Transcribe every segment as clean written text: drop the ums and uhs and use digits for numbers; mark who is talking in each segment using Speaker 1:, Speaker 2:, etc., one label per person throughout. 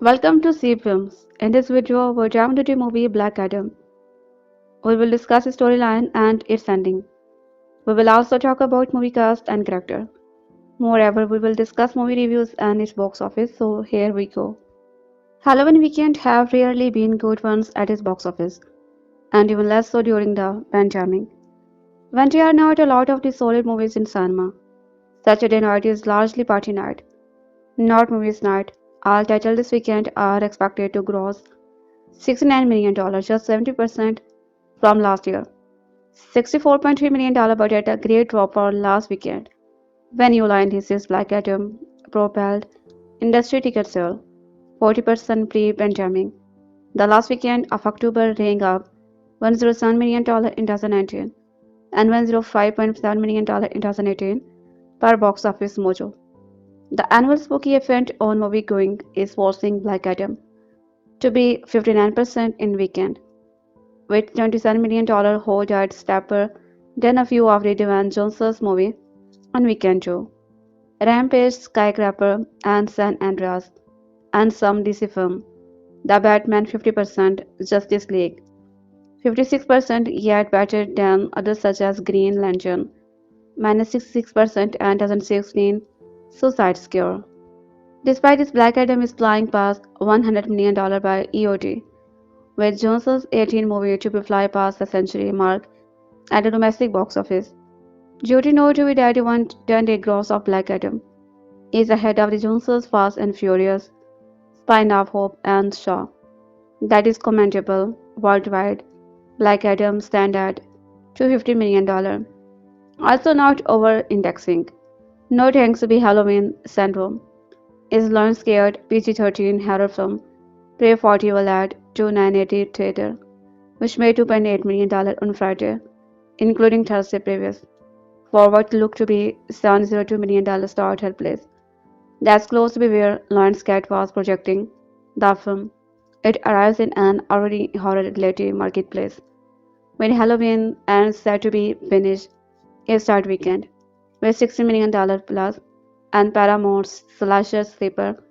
Speaker 1: Welcome to C Films. In this video, we're diving into the movie Black Adam. We will discuss its storyline and its ending. We will also talk about movie cast and character. Moreover, we will discuss movie reviews and its box office. So here we go. Halloween weekend have rarely been good ones at its box office, and even less so during the pandemic. When there are not a lot of the solid movies in cinema, Saturday night is largely party night, not movies night. All titles this weekend are expected to gross $69 million, just 70% from last year. $64.3 million budget, a great drop for last weekend. When you line this is Black Adam propelled industry ticket sale 40% pre-pandemic. The last weekend of October rang up $107 million in 2019 and $105.7 million in 2018 per Box Office Mojo. The annual spooky event on movie going is forcing Black Adam to be 59% in weekend, with $27 million hold at stepper than a few of the Dwayne Johnson's movie on weekend too. Rampage, Skyscraper, and San Andreas, and some DC film. The Batman 50%, Justice League 56%, yet better than others such as Green Lantern minus 66% and 2016 Suicide Squad. Despite this, Black Adam is flying past $100 million by EOD, with Johnson's 18th movie to be fly past the century mark at the domestic box office. Due to no to be daddy one turned a gross of Black Adam is ahead of the Johnsons' Fast and Furious, Spine of Hope, and Shaw. That is commendable. Worldwide, Black Adam stand at $250 million. Also not over-indexing. No thanks to be Halloween syndrome. Is Learn Scared PG-13 horror film Pre-40 will add 2,980 theater, which made $2.8 million on Friday, including Thursday previous, for what looked to be $702 million start her place. That's close to be where Lionsgate was projecting the film. It arrives in an already horror-related marketplace. When Halloween ends set to be finished a start weekend with $60 million plus, and Paramount's slasher sleeper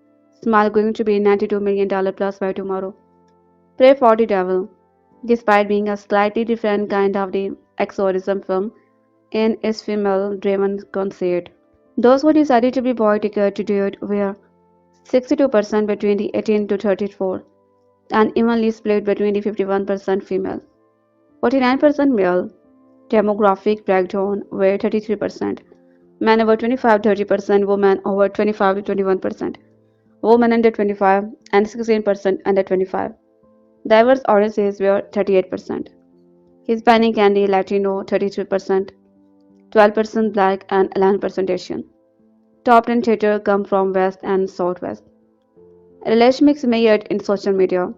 Speaker 1: Smile going to be $92 million plus by tomorrow. Pray for the Devil, despite being a slightly different kind of the exorcism film in its female-driven conceit. Those who decided to be boy ticket to do it were 62% between the 18 to 34 and evenly split between the 51% female, 49% male. Demographic breakdown were 33%, men over 25 30%, women over 25 to 21%, women under 25 and 16% under 25. Diverse audiences were 38%, Hispanic and Latino 33%, 12% Black and 11% Asian. Top 10 theater come from West and Southwest. Relation mix measured in social media.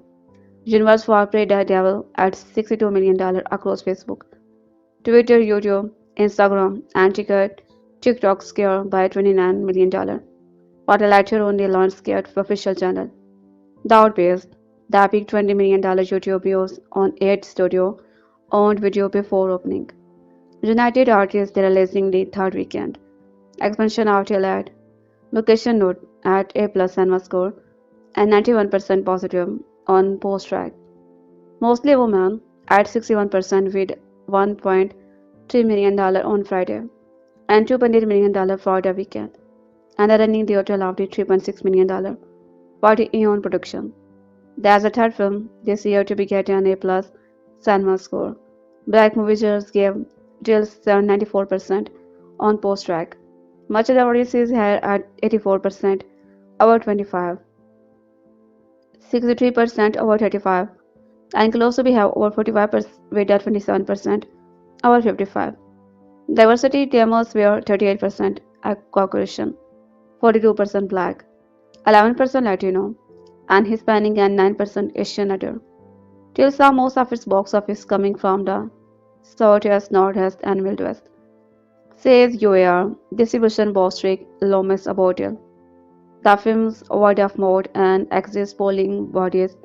Speaker 1: Universe for Pray the Devil at $62 million across Facebook, Twitter, YouTube, Instagram, and TikTok scare by $29 million. What a later on the launch scared official channel. The Outbase, the peaked $20 million YouTube views on 8 studio owned video before opening. United Artists releasing the third weekend. Expansion RTL ad. Location note at A plus cinema score and 91% positive on post track. Mostly women at 61% with $1.3 million on Friday and $2.8 million for the weekend, and a running total of the $3.6 million for the Eon production. There's a third film this year to be getting an A plus cinema score. Black Movie gave till 94% on post track. Much of the audience is here at 84%, over 25, 63% over 35, and close to be have over 45% with 27% over 55. Diversity demos were 38% Caucasian, 42% Black, 11% Latino, and Hispanic and 9% Asian other. Till saw most of its box office coming from the Southwest, Northwest, and Midwest. Says UAR, distribution boss Rick Lomas about it. The film's word of mouth and exists polling bodies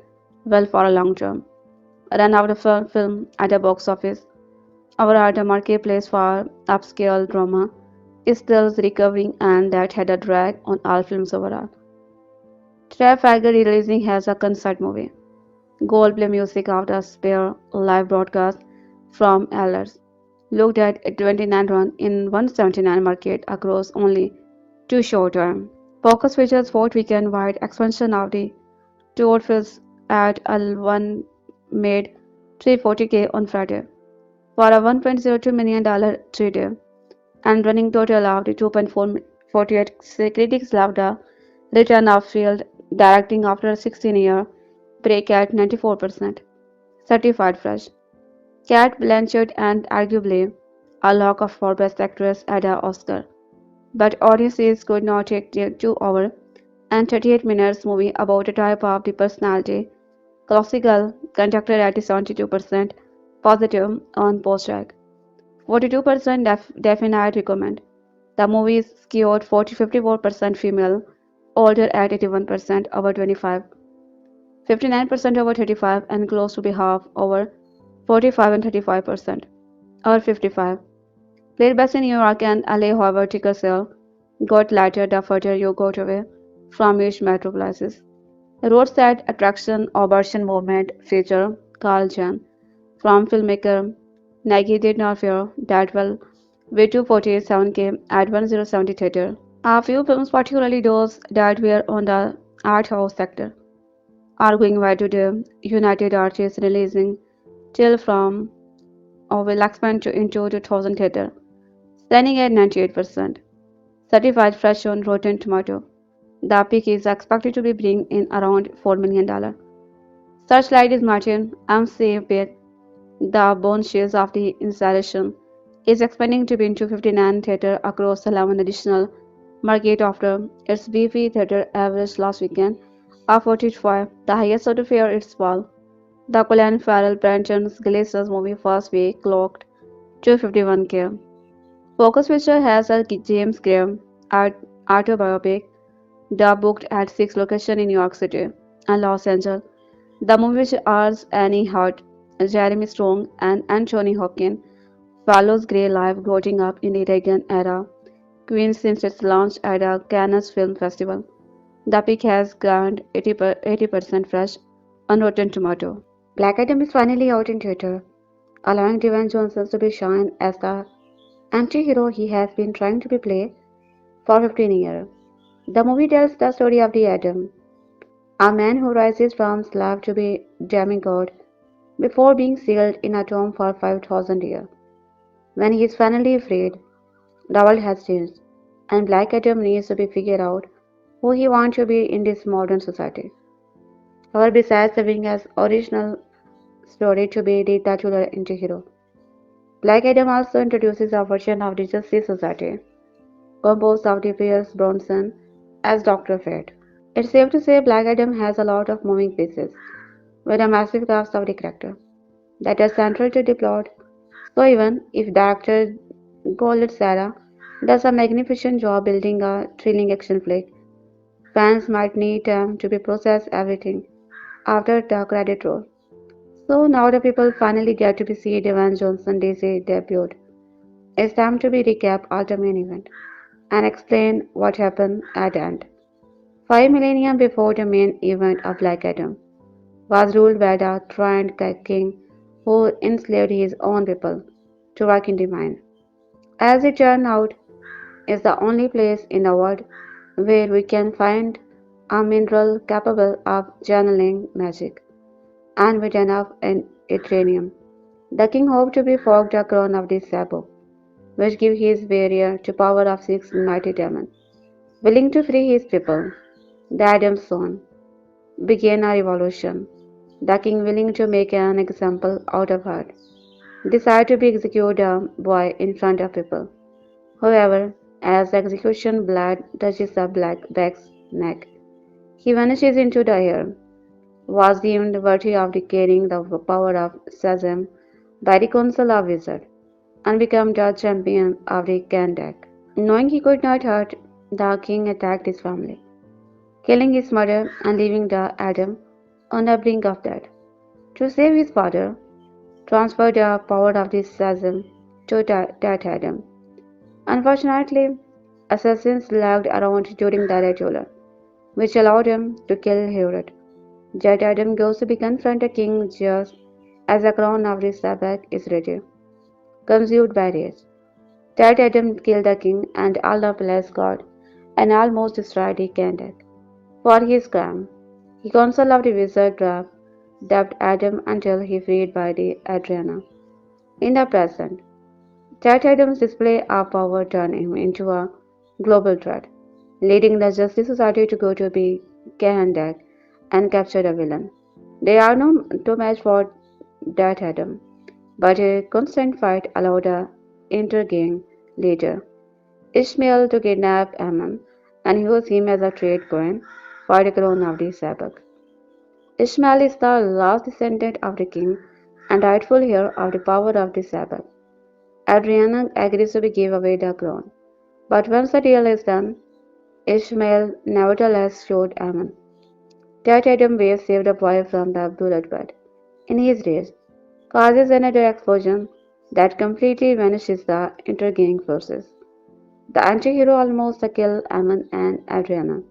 Speaker 1: well for a long term. Run out of a film at the box office. Our art marketplace for upscale drama is still recovering, and that had a drag on all films overall. Trafalgar releasing as a concert movie. Goldplay music of the Spare live broadcast from Aldis. Looked at a 29 run in 179 market across only 2 short time. Focus features 4th weekend wide expansion of the tour feels at L1 made 340K on Friday for a $1.02 million 3 day and running total of the 2.48 critics loved the return of field directing after a 16-year break at 94%. Certified fresh. Cat Blanchett and arguably a lock of for Best Actress at the Oscar. But audiences could not take the 2 hour and 38 minutes movie about a type of the personality classical conducted at 72% positive on post-track. 42% definite recommend. The movie is skewed 54% female, older at 81%, over 25, 59% over 35, and close to be half over 45 and 35%, over 55. Played best in New York and LA, however, ticker sale got lighter the further you got away from each metropolises. Roadside attraction abortion movement feature Carl Jan from filmmaker Nagy did not fare that well with 247K at 1070 theater. A few films, particularly those that were on the art house sector, are going wide today. United Artists releasing Till from or will expand into 2000 theater, standing at 98%. Certified fresh on Rotten Tomato. The peak is expected to be bring in around $4 million. Searchlight is Martin MC Pitt. The bone shields of the installation is expanding to be into 59 theater across 11 additional market after its beefy theater average last weekend of 45, the highest of the fair its fall. The Colin Farrell Brenton's Glaciers movie first week clocked 251K. Focus Feature has a James Graham autobiopic the booked at 6 locations in New York City and Los Angeles. The movie stars Annie Hart, Jeremy Strong, and Anthony Hopkins follows Grey life growing up in the Reagan era Queen since its launch at the Cannes Film Festival. The pick has garnered 80% fresh on Rotten Tomato. Black Adam is finally out in theater, allowing Dwayne Johnson to be shown as the anti-hero he has been trying to be play for 15 years. The movie tells the story of the Adam, a man who rises from slave to be demigod before being sealed in a tomb for 5,000 years. When he is finally freed, the world has changed, and Black Adam needs to be figured out who he wants to be in this modern society. However, besides serving as original story to be the titular anti-hero, Black Adam also introduces a version of the Justice Society, composed of the Pierce Bronson as Dr. Fate. It's safe to say Black Adam has a lot of moving pieces, with a massive cast of the character that are central to the plot. So even if director Gold Sarah does a magnificent job building a thrilling action flick, fans might need time to be process everything after the credit roll. So now the people finally get to be see Dwayne Johnson DC debut. It's time to be recap all the main event and explain what happened at the end. 5 millennia before the main event of Black Adam was ruled by the tyrant king who enslaved his own people to work in the mine. As it turned out, it's the only place in the world where we can find a mineral capable of channeling magic, and with enough in uranium. The king hoped to be forged a crown of this sabot, which gave his warrior to power of 6 mighty demons, willing to free his people. The Adam's son began a revolution. The king, willing to make an example out of her, decided to be execute a boy in front of people. However, as the execution blood touches the black back's neck, he vanishes into the air, was deemed worthy of carrying the power of Shazam by the Council of Wizards, and became the champion of the Kahndaq. Knowing he could not hurt, the king attacked his family, killing his mother and leaving the Adam on the brink of death. To save his father, transferred the power of the Shazam to Teth-Adam. Unfortunately, assassins lurked around during the ritual, which allowed him to kill Herod. Teth-Adam goes to be confront the king just as the crown of the Sabbath is ready, consumed by rage. Teth-Adam killed the king and all the palace guard and almost destroyed the Kahndaq. For his crime, he counsel of the wizard dubbed Adam until he freed by the Adriana. In the present, Teth-Adam's display of power turned him into a global threat, leading the Justice Society to go to be Kahndaq and capture the villain. They are no match for Teth-Adam, but a constant fight allowed the inter-gang leader Ishmael to kidnap Ammon and use him as a trade coin for the crown of the Sabbath. Ishmael is the last descendant of the king and rightful heir of the power of the Sabbath. Adriana agrees to give away the crown, but once the deal is done, Ishmael nevertheless showed Ammon. Teth-Adam waves saved the boy from the bloodbath. In his rage, causes another explosion that completely vanishes the intergang forces. The anti-hero almost kills Ammon and Adriana,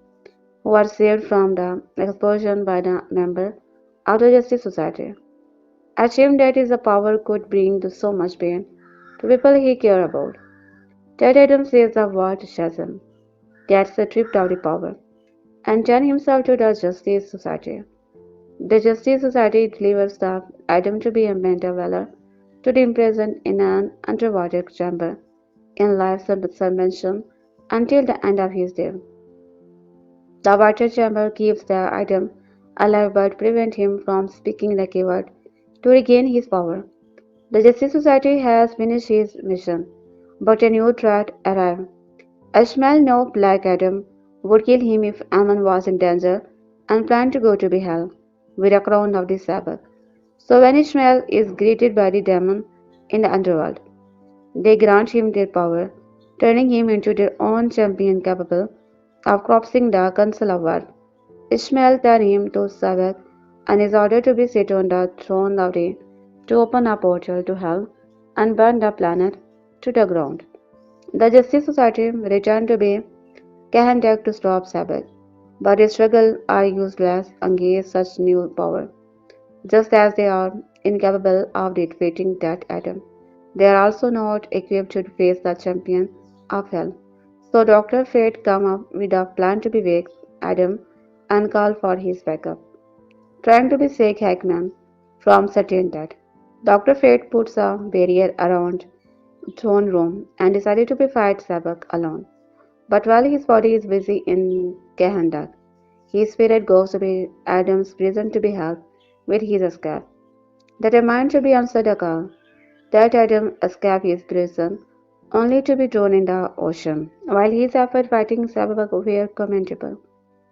Speaker 1: who are saved from the explosion by the member of the Justice Society. Ashamed that his power could bring to so much pain to people he cared about. Teth-Adam says the word Shazam, gets stripped of the power, and turns himself to the Justice Society. The Justice Society delivers the item to be a mental valor to be imprisoned in an underwater chamber in life suspension until the end of his day. The water chamber keeps the item alive but prevents him from speaking the keyword to regain his power. The Justice Society has finished his mission, but a new threat arrives. Ishmael knew Black Adam would kill him if Ammon was in danger and planned to go to be hell with a crown of the Sabbath. So when Ishmael is greeted by the demon in the underworld, they grant him their power, turning him into their own champion capable of crossing the council of war. Ishmael turned him to Sabbath and is ordered to be set on the throne of the to open a portal to hell and burn the planet to the ground. The Justice Society returned to be Kahndaq to stop Sabbath, but his struggles are useless against such new power. Just as they are incapable of defeating that atom, they are also not equipped to face the champion of hell. So Dr. Fate come up with a plan to bewake Adam and call for his backup, trying to be save Hackman from certain death. Dr. Fate puts a barrier around throne room and decided to be fight Sabak alone. But while his body is busy in Kahndaq, his spirit goes to be Adam's prison to be helped with his escape. Determined to be answered a call, that Adam escaped his prison only to be thrown in the ocean. While his efforts fighting Sabak were commendable,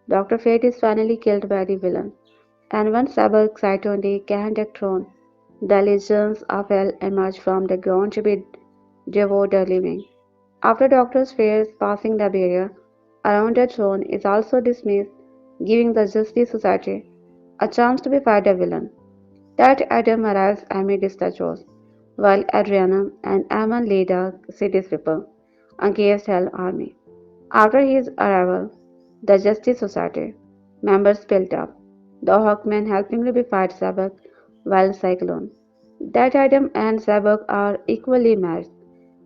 Speaker 1: Dr. Fate is finally killed by the villain. And once Sabak sat on the Kahndaq throne, the legions of hell emerged from the ground to be devour the living. After Doctor Fair's passing the barrier around the throne is also dismissed, giving the Justice Society a chance to be fight the villain. That Adam arrives amid the statues, while Adriana and Ammon lead a city's people against Hell army. After his arrival, the Justice Society members split up, the Hawkmen helping to be fight Sabbath while Cyclone. That Adam and Sabbath are equally matched,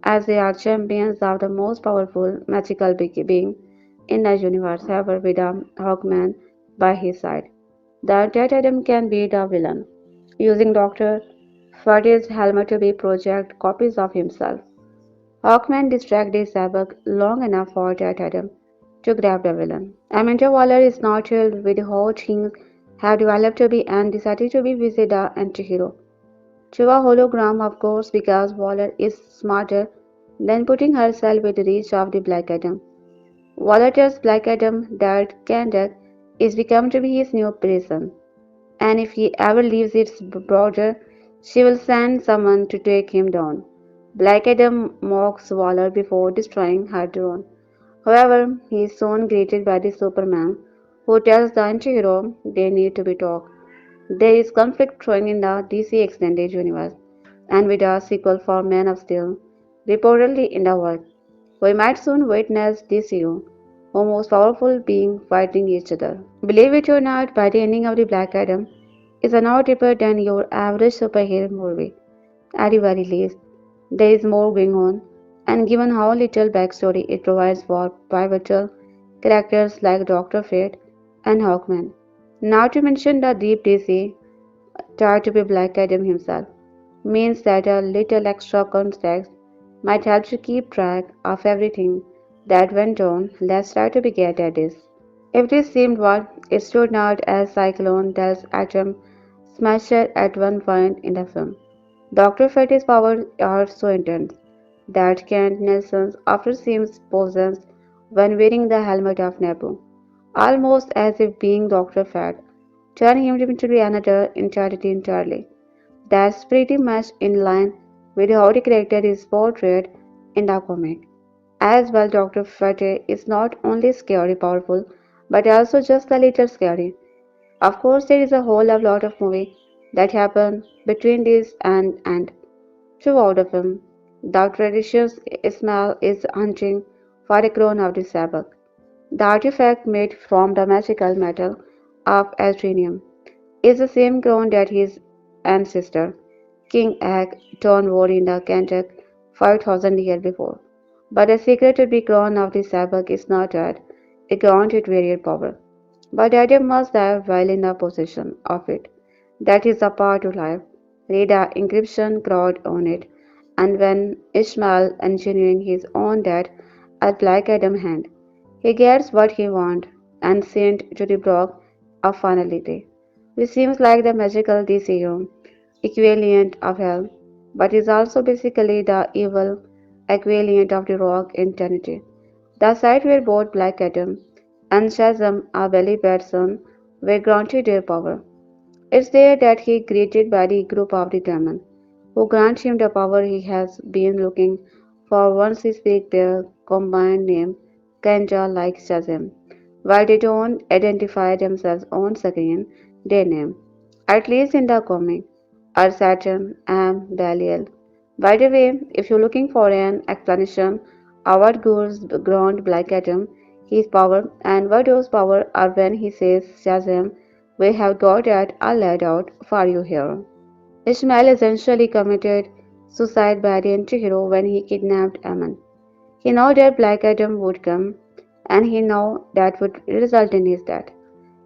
Speaker 1: as they are champions of the most powerful magical being in the universe, however, with a Hawkman by his side. The Teth-Adam can be the villain, using Dr. Fudge's helmet to be project copies of himself. Hawkman distracted Sabak long enough for Teth-Adam to grab the villain. Amanda Waller is not thrilled with how things have developed to be and decided to be visit the anti-hero through a hologram, of course, because Waller is smarter than putting herself within reach of the Black Adam. Waller tells Black Adam that Kahndaq is become to be his new prison, and if he ever leaves its border, she will send someone to take him down. Black Adam mocks Waller before destroying her drone. However, he is soon greeted by the Superman, who tells the anti-hero they need to be talked. There is conflict growing in the DC Extended Universe, and with a sequel for Man of Steel reportedly in the works, we might soon witness DCU or most powerful being fighting each other. Believe it or not, by the ending of the Black Adam is a lot deeper than your average superhero movie. At the very least, there is more going on, and given how little backstory it provides for pivotal characters like Dr. Fate and Hawkman. Not to mention the deep DC tied to be Black Adam himself, means that a little extra context might help to keep track of everything that went on. Let's try to be get at this. If this seemed what it stood out as Cyclone tells Atom Smasher at one point in the film. Dr. Fatty's powers are so intense that Kent Nelson often seems possessed when wearing the helmet of Nebu, almost as if being Dr. Fat turned him into another entity entirely. That's pretty much in line with how the character is portrayed in the comic. As well, Dr. Fate is not only scary powerful, but also just a little scary. Of course, there is a whole lot of movie that happen between this and throughout the film. The traditions Ismail is hunting for a crown of the Sabbath, the artifact made from the magical metal of Adrenium is the same crown that his ancestor, King Ag, wore in the Kahndaq 5,000 years before. But the secret to the crown of the Sabbath is not that it granted varied power, but that you must have while in the possession of it. That is a part of life. Read the inscription carved on it, and when Ishmael engineering his own death at Black Adam hand, he gets what he wants and sent to the block of finality, which seems like the magical DCU equivalent of hell, but is also basically the evil equivalent of the rock in eternity. The site where both Black Adam and Shazam are belly person were granted their power. It's there that he greeted by the group of the demon, who grant him the power he has been looking for once he speaks their combined name, Kanja like Shazam. While they don't identify themselves on screen, they name, at least in the comic, are Saturn and Belial. By the way, if you're looking for an explanation of what goes ground Black Adam, his power, and what those power are when he says Shazam, we have got that all laid out for you here. Ishmael essentially committed suicide by the anti-hero when he kidnapped Ammon. He knew that Black Adam would come, and he knew that would result in his death.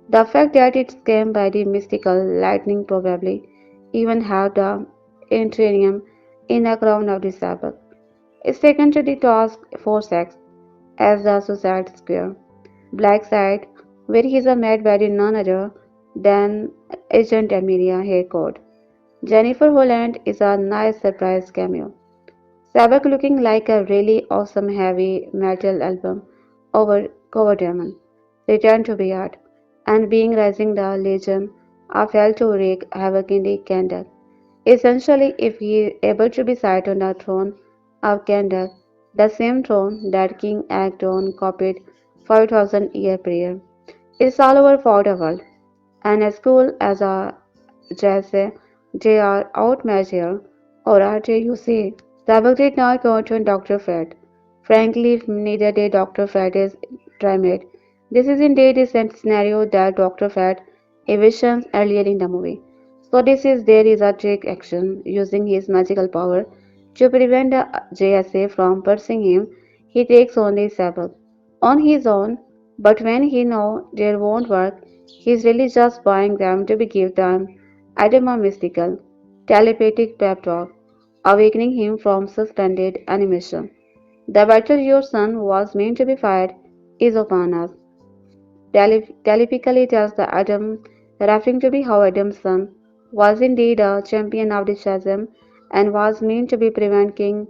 Speaker 1: The fact that it came by the mystical lightning probably even had the Intrinium in the crown of the Sabbath is taken to the task force X as the Suicide Square. Black side, where he is met by none other than Agent Amelia Haycourt. Jennifer Holland is a nice surprise cameo. Sabbath looking like a really awesome heavy metal album over cover demon. Return to Beard and being rising the legend of hell to wreak havoc in the Kahndaq. Essentially, if he is able to be sat on the throne of Kahndaq, the same throne that King Agdon copied 5,000 years prior, it's all over for the world. And as cool as a जैसे they are outmeasured, or are they, you say? Sabak did not mention Dr. Fred. Frankly, neither did Dr. Fred's primate. This is indeed the same scenario that Dr. Fred envisions earlier in the movie. So this is there is a trick action using his magical power to prevent the JSA from pursuing him. He takes on the Sabbath on his own, but when he knows they won't work, he's really just buying them to be give them Adam a mystical, telepathic pep talk, awakening him from suspended animation. The battle your son was meant to be fired is upon us. Telepathically tells the Adam, referring to be how Adam's son was indeed a champion of the Shazam and was meant to be prevent King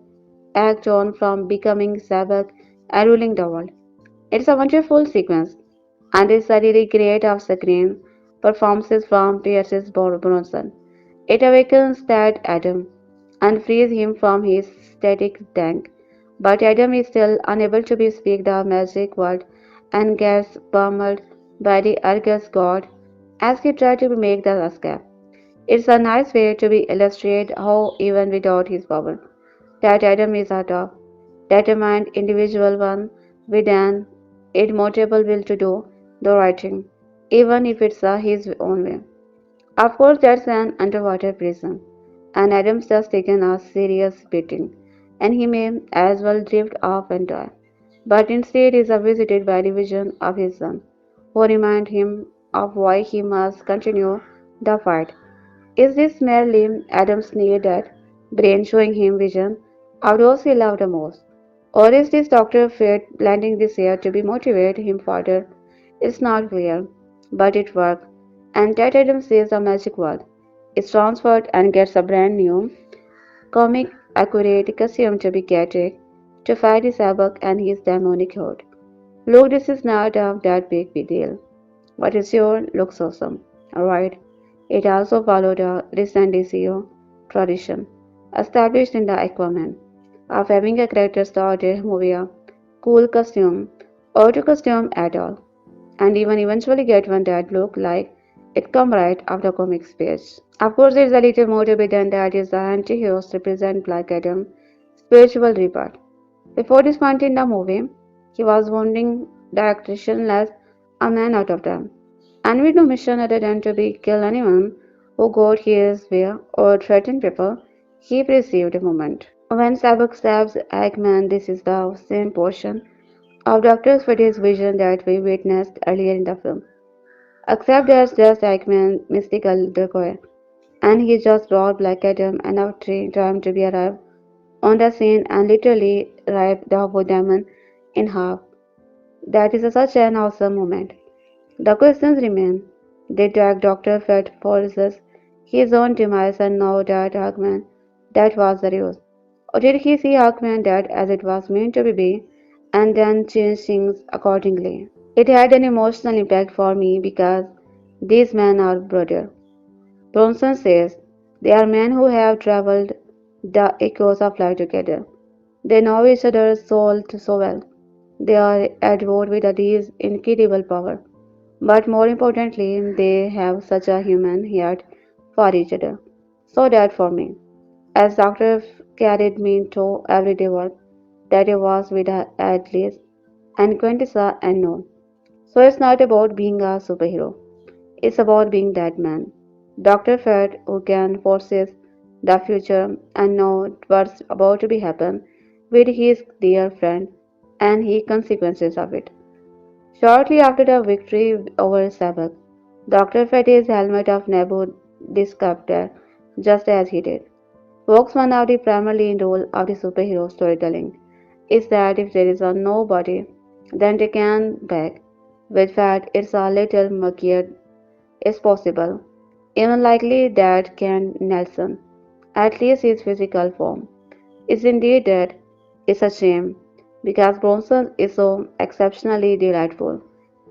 Speaker 1: Agton from becoming Sabbath and ruling the world. It's a wonderful sequence, and it's a really great off-screen performances from Pierce Bronson. It awakens that Adam and frees him from his static tank, but Adam is still unable to be speak the magic word and gets pummeled by the Argus god as he tries to make the escape. It's a nice way to be illustrate how even without his power, that Adam is a tough, determined individual one with an immutable will to do the right thing, even if it's his own way. Of course, that's an underwater prison, and Adam's just taken a serious beating, and he may as well drift off and die. But instead is visited by the vision of his son, who remind him of why he must continue the fight. Is this merely Adam's near-death brain showing him vision of those he loved the most? Or is this Dr. Fate planting this here to be motivate him further? It's not clear, but it works. And Teth-Adam says a magic word. It's transferred and gets a brand new, comic accurate costume to be Gatic to fight his Sabak and his demonic horde. Look, this is not that big deal. But it sure looks awesome, alright? It also followed a recent DCU tradition established in the Aquaman of having a character start a movie a cool costume or to costume at all, and even eventually get one that look like it come right off the comics page. Of course, there's a little more to be done that is the anti-heroes represent Black Adam spiritual rebirth. Before this point in the movie, he was wounding directionless a man out of them, and with no mission other than to be kill anyone who got his way or threaten people, he perceived a moment. When Sabak stabs Eggman, this is the same portion of Dr. Freddy's vision that we witnessed earlier in the film. Except there's just Eggman's mystical decoy, and he just brought Black Adam enough time to be arrived on the scene and literally rip the Hobo demon in half. That is such an awesome moment. The questions remain. Did Dr. Fred forces his own demise and know that Hawkman that was the ruse? Or did he see Hawkman dead as it was meant to be and then change things accordingly? It had an emotional impact for me because these men are brothers. Bronson says they are men who have traveled the echoes of life together. They know each other's soul so well. They are at war with these incredible power. But more importantly, they have such a human heart for each other. So that for me, as Doctor carried me into everyday work, that it was with Aldis and Quintessa and no. So it's not about being a superhero. It's about being that man. Dr. Fred who can foresee the future and know what's about to be happen with his dear friend and the consequences of it. Shortly after the victory over Sabbath, Dr. Freddy's helmet of Nebu disappeared just as he did. Folks, one of the primary role of the superhero storytelling is that if there is a nobody, then they can back. With fact, it's a little murkier is possible. Even likely that Ken Nelson, at least his physical form, is indeed dead. It's a shame because Bronson is so exceptionally delightful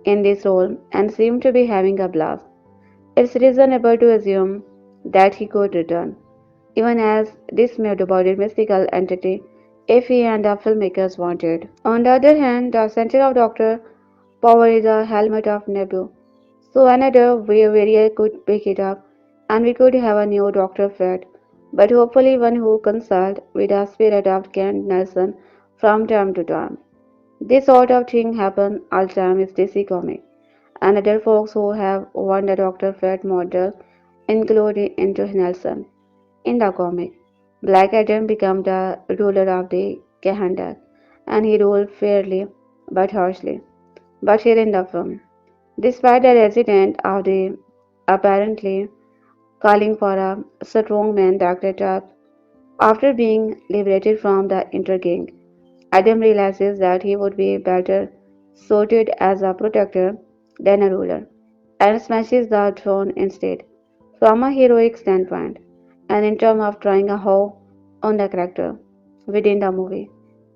Speaker 1: in this role and seemed to be having a blast. It's reasonable to assume that he could return, even as dismayed about the mystical entity if he and the filmmakers wanted. On the other hand, the center of Dr. Power is a helmet of Nebu, so another way where I could pick it up and we could have a new Dr. Fred, but hopefully one who consult with the spirit of Kent Nelson from time to time. This sort of thing happen all the time is DC comic, and other folks who have won the Dr. Fred model including into Nelson. In the comic, Black Adam became the ruler of the Kahndaq, and he ruled fairly but harshly. But here in the film, despite the resident of the apparently calling for a strongman Dr. Tubbs, after being liberated from the intergang, Adam realizes that he would be better suited as a protector than a ruler, and smashes the throne instead. From a heroic standpoint, and in terms of trying a hoe on the character within the movie,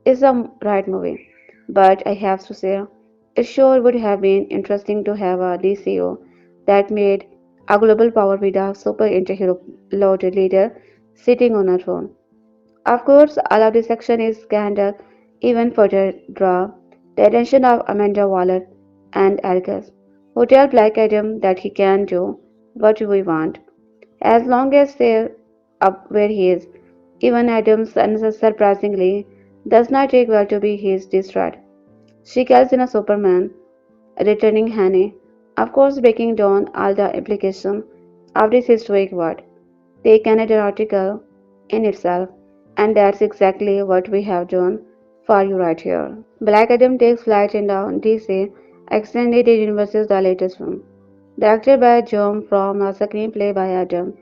Speaker 1: it's the right movie. But I have to say, it sure would have been interesting to have a DCO that made a global power with a super interhero loaded leader sitting on a throne. Of course, all of this action is Kahndaq even further draw the attention of Amanda Waller and Argus, who tell Black Adam that he can do what we want, as long as they're up where he is. Even Adams, unsurprisingly, does not take well to be his distraught. She calls in a Superman, returning Hanny, of course breaking down all the implications of this historic word. Take another article in itself, and that's exactly what we have done for you right here. Black Adam takes flight in the DC Extended Universe's the latest film. Directed by John from a screenplay by Adam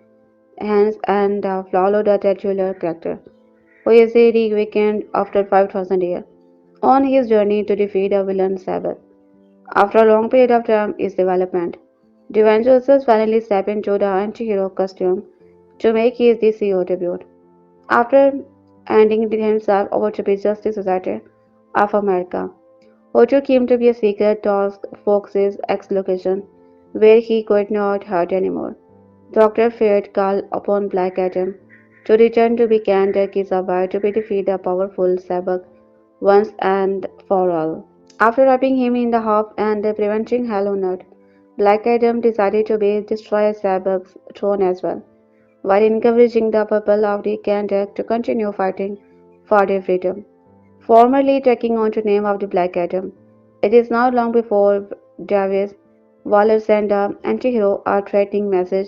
Speaker 1: Hans and followed the titular character, who is reawakened after 5,000 years, on his journey to defeat a villain Sabbath. After a long period of time is development, Dwayne Johnson finally stepped into the anti-hero costume to make his DCO debut. After handing himself over to the Justice Society of America, who took him to be a secret task force's ex-location, where he could not hurt anymore. Dr. Fate called upon Black Adam to return to be Kahndaq is about to be defeat the powerful Sabbath once and for all. After wrapping him in the half and preventing Hell on Earth, Black Adam decided to be destroy Sabbath's throne as well, while encouraging the people of the Kahndaq to continue fighting for their freedom. Formerly taking on the name of the Black Adam, it is not long before Davis Waller sent an anti-hero a threatening message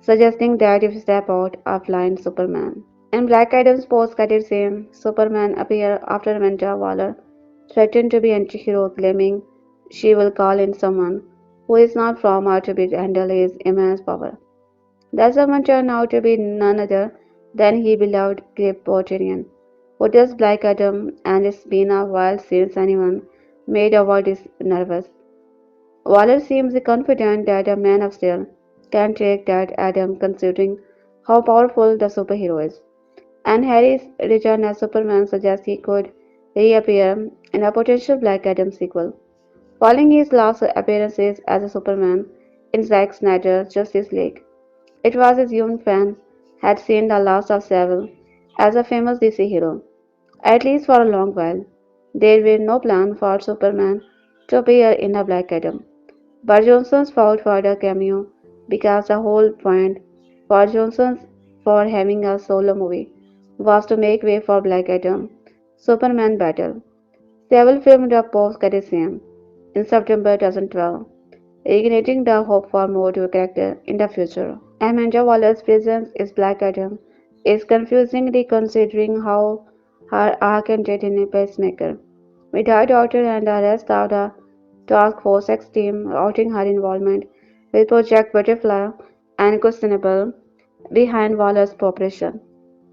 Speaker 1: suggesting that if he step out of line Superman. In Black Adam's post-credit scene, Superman appears after Amanda Waller threatened to be anti-hero claiming she will call in someone who is not from her to be handle his immense power. That someone turned out to be none other than his beloved Kryptonian, who does Black Adam, and it's been a while since anyone made a word is nervous. Waller seems confident that a Man of Steel can take that Adam considering how powerful the superhero is. And Harry's return as Superman suggests he could reappear in a potential Black Adam sequel. Following his last appearances as a Superman in Zack Snyder's Justice League, it was assumed fans had seen the last of Savile as a famous DC hero, at least for a long while. There were no plans for Superman to appear in a Black Adam. But Johnson's fought for the cameo because the whole point for Johnson for having a solo movie was to make way for Black Adam Superman battle. Savile filmed a post-credit scene in September 2012, igniting the hope for more to a character in the future. Amanda Waller's presence as Black Adam is confusingly considering how her arc ended in a pacemaker, with her daughter and the rest of the Task Force X team outing her involvement with Project Butterfly and questionable behind Waller's operation.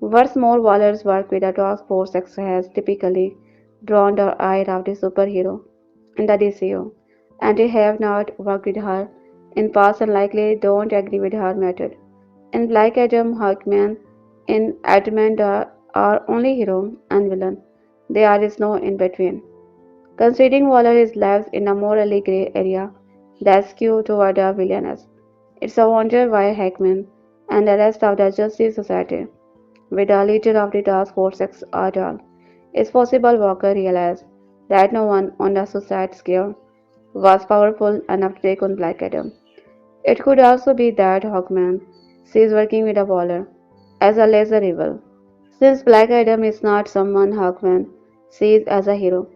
Speaker 1: What's more, Waller's work with the Task Force X has typically drawn the ire of the superhero in the DCU, and they have not worked with her in past and likely don't agree with her method. In Black Adam, Hawkman, in Adamant are only hero and villain. There is no in between. Considering Waller is lives in a morally grey area that's skewed toward the villainous. It's a wonder why Hackman and the rest of the Justice Society, with the leader of the task force at all, it's possible Walker realized that no one on the suicide scale was powerful enough to take on Black Adam. It could also be that Hawkman sees working with a Waller as a lesser evil. Since Black Adam is not someone Hawkman sees as a hero,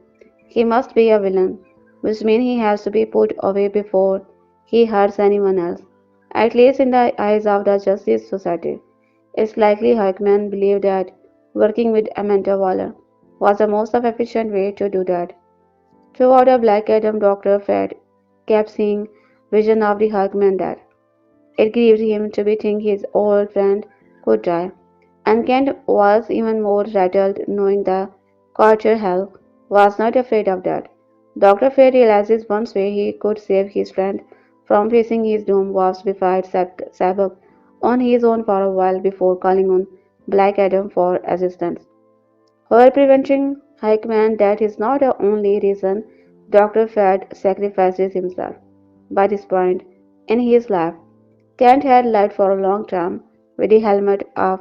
Speaker 1: he must be a villain, which means he has to be put away before he hurts anyone else, at least in the eyes of the Justice Society. It's likely Hawkman believed that working with Amanda Waller was the most efficient way to do that. Throughout the Black Adam, Dr. Fred kept seeing vision of the Hawkman that it grieved him to be think his old friend could die, and Kent was even more rattled knowing the Carter Hell was not afraid of that. Dr. Fate realizes one way he could save his friend from facing his doom was to fight Sabbath on his own for a while before calling on Black Adam for assistance. However, preventing Hickman that is not the only reason Dr. Fate sacrifices himself. By this point in his life, Kent had lived for a long time with the helmet of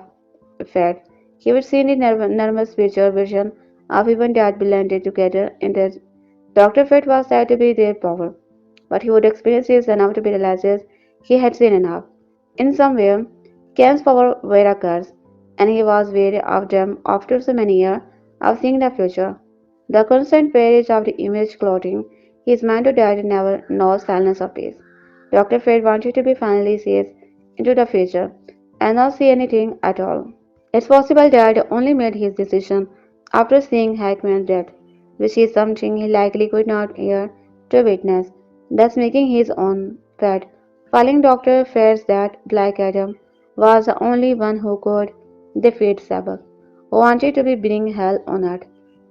Speaker 1: Fate. He would see the nervous future vision of even that blended together in the Dr. Fate was said to be their power, but he would experience his enough to be realizes he had seen enough. In some way, Kent's power were a curse, and he was wary of them after so many years of seeing the future. The constant barrage of the image clothing his man to dad never knows silence of peace. Dr. Fred wanted to be finally sees into the future and not see anything at all. It's possible Dad only made his decision after seeing Hackman's death, which is something he likely could not hear to witness, thus making his own fate. Filing Dr. fears that Black Adam was the only one who could defeat Sabbath, who wanted to be bring hell on earth.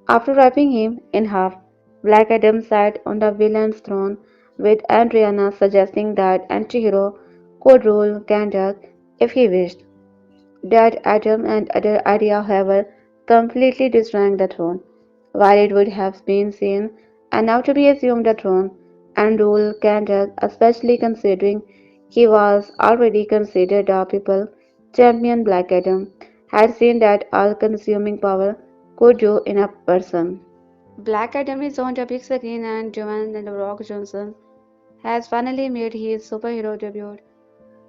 Speaker 1: After ripping him in half, Black Adam sat on the villain's throne with Adriana suggesting that anti-hero could rule Kahndaq if he wished. That Adam and other idea, however, completely destroying the throne, while it would have been seen and now to be assumed the throne and rule Kahndaq, especially considering he was already considered a people champion. Black Adam had seen that all-consuming power could do in a person. Black Adam is on the big screen and Dwayne The Rock Johnson has finally made his superhero debut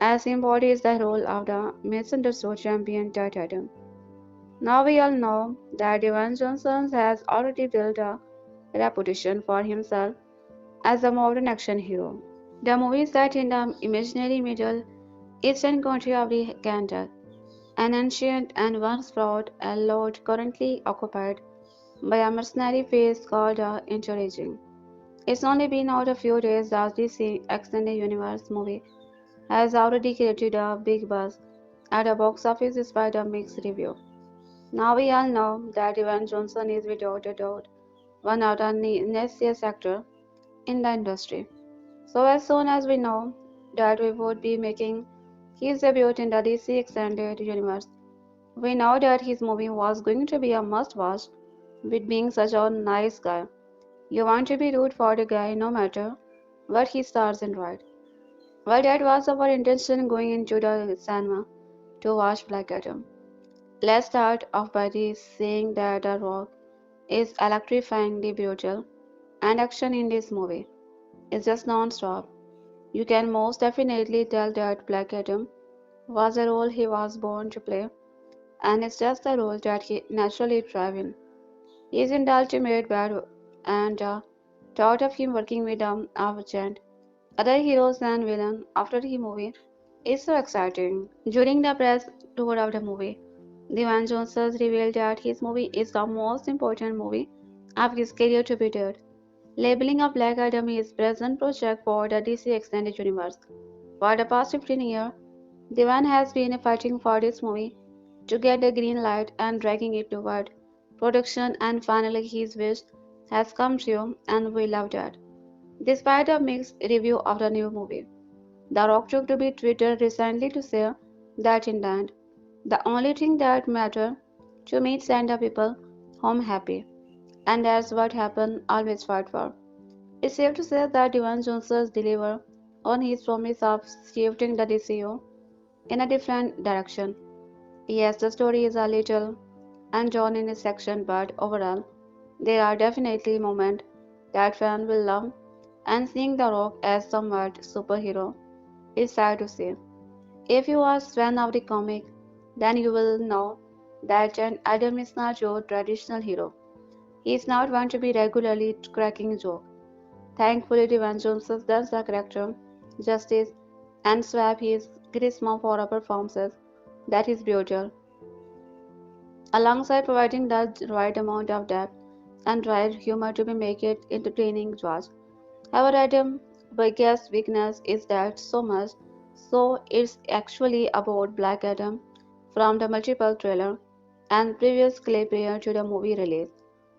Speaker 1: as he embodies the role of the misunderstood champion Teth-Adam. Now we all know that Dwayne Johnson has already built a reputation for himself as a modern action hero. The movie is set in the imaginary Middle Eastern country of the Kahndaq, an ancient and once proud lord currently occupied by a mercenary force called the Insurging. It's only been out a few days that this extended universe movie has already created a big buzz at the box office despite a mixed review. Now we all know that Dwayne Johnson is without a doubt one of the nastiest actors in the industry. So as soon as we know that we would be making his debut in the DC Extended Universe, we know that his movie was going to be a must-watch. With being such a nice guy, you want to be root for the guy no matter what he stars in, right? Well, that was our intention going into the cinema to watch Black Adam. Let's start off by saying that The Rock is electrifyingly brutal, and action in this movie is just non-stop. You can most definitely tell that Black Adam was a role he was born to play, and it's just the role that he naturally thrives in. He is in the ultimate bad, and thought of him working with agent, other heroes and villains after the movie is so exciting. During the press tour of the movie, Dwayne Johnson revealed that his movie is the most important movie of his career to be did, labeling of Black Adam his present project for the DC Extended Universe. For the past 15 years, Dwayne has been fighting for this movie to get the green light and dragging it toward production, and finally his wish has come true and we love that. Despite a mixed review of the new movie, The Rock took to be Twitter recently to say that in the end, the only thing that mattered to me is send the people home happy, and that's what happened always fought for. It's safe to say that Dwayne Johnson delivered on his promise of shifting the DCU in a different direction. Yes, the story is a little undrawn in this section, but overall, there are definitely moments that fans will love, and seeing The Rock as somewhat superhero is sad to say. If you are a fan of the comic, then you will know that Adam is not your traditional hero. He is not one to be regularly cracking jokes. Thankfully, Dwayne Johnson does the character justice and swap his charisma for a performances that is brutal, alongside providing the right amount of depth and right humor to be make it entertaining to watch. However, Adam's biggest weakness is that so much so it's actually about Black Adam from the multiple trailer and previous clip prior to the movie release.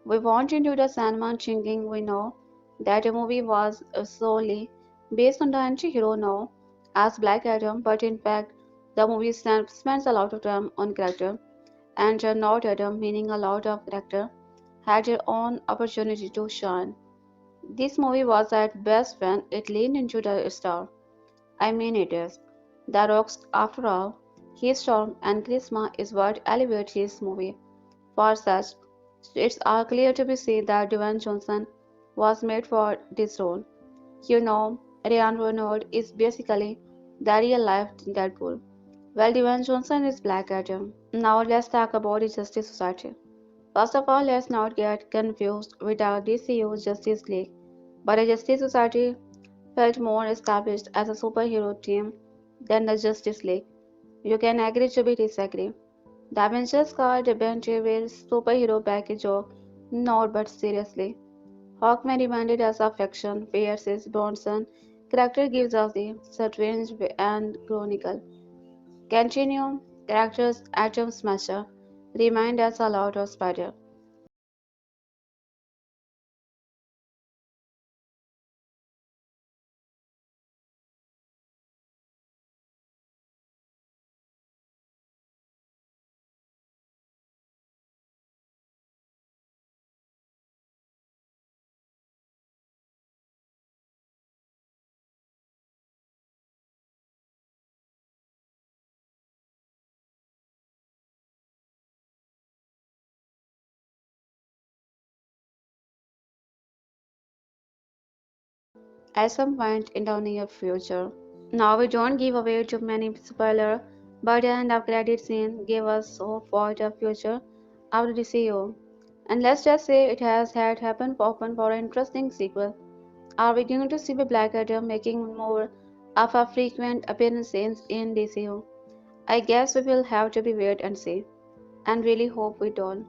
Speaker 1: We want into the cinema thinking we know that the movie was solely based on the anti-hero now as Black Adam, but in fact the movie spends a lot of time on character and not Adam, meaning a lot of character had their own opportunity to shine. This movie was at best when it leaned into the star. I mean it is. The Rock's, after all, his charm and charisma is what elevates his movie. For such, it's all clear to be seen that Dwayne Johnson was made for this role. You know, Ryan Reynolds is basically the real-life Deadpool. Well, Dwayne Johnson is Black Adam. Now let's talk about the Justice Society. First of all, let's not get confused with our DCU Justice League, but a Justice Society felt more established as a superhero team than the Justice League. You can agree to be disagree. The Avengers card a bunch of superhero package of not but seriously. Hawkman reminded us of action, Pierce's Bronson character gives us the strange and chronicle. Continue characters Atom Smasher remind us a lot of Spider. At some point in the near future. Now we don't give away too many spoilers, but the end of credit scene gave us hope for the future of the DCU. And let's just say it has had happen open for an interesting sequel. Are we going to see the Black Adam making more of a frequent appearances in DCU? I guess we will have to be wait and see, and really hope we don't.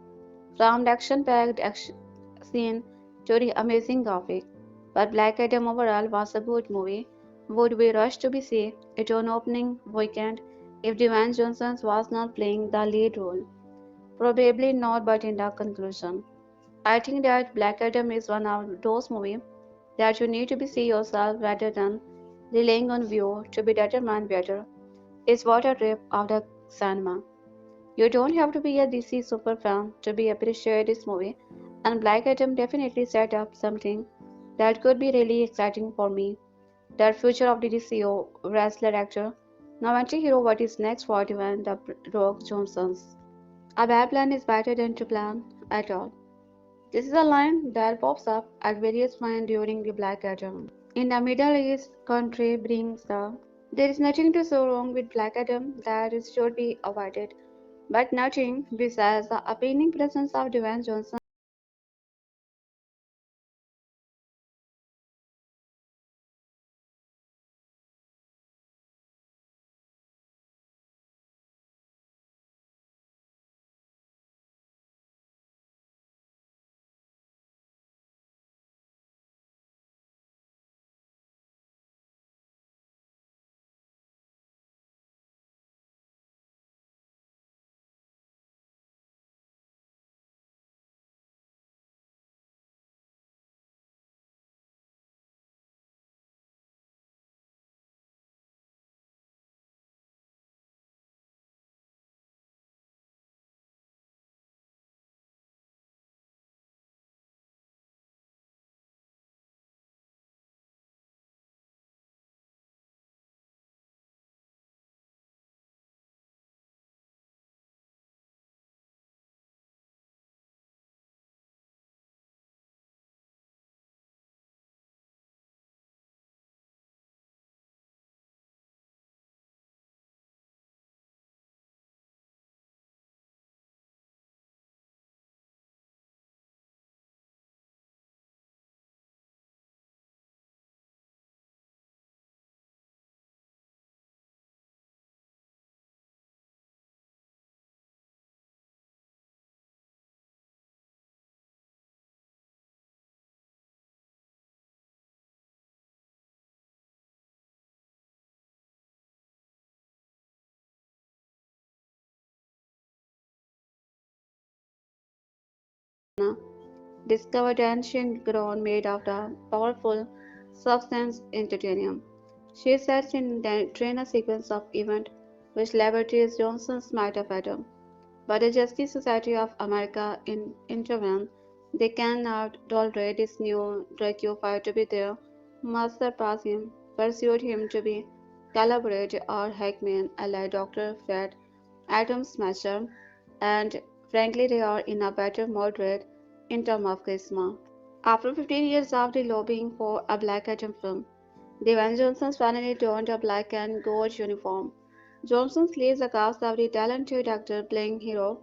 Speaker 1: From the action-packed action scene to the amazing graphic. But Black Adam overall was a good movie. Would we rush to be see it on opening weekend if Dwayne Johnson was not playing the lead role? Probably not, but in the conclusion. I think that Black Adam is one of those movies that you need to be see yourself rather than relying on view to be determined better. It's what a trip of the cinema. You don't have to be a DC superfan to be appreciate this movie, and Black Adam definitely set up something that could be really exciting for me. The future of the DCO wrestler actor. Now anti-hero what is next for Dwayne the Rock Johnsons. A bad plan is better than to plan at all. This is a line that pops up at various points during the Black Adam. In the Middle East country brings the there is nothing to so wrong with Black Adam that it should be avoided, but nothing besides the appealing presence of Dwayne Johnson. Discovered ancient ground made of the powerful substance titanium. She sets in the train a sequence of events which laboratories Johnson's might have atom. But the Justice Society of America intervened. They cannot tolerate this new Draco fight to be there. Must surpass him, pursued him to be collaborator or Hackman, ally Dr. Fred, Atom Smasher, and frankly they are in a better moderate in terms of charisma. After 15 years of the lobbying for a Black Atom film, Dwayne Johnson finally donned a black and gold uniform. Johnson leads the cast of the talented actor playing hero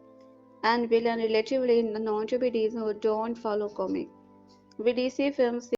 Speaker 1: and villain relatively known to be these who don't follow comic. With DC films,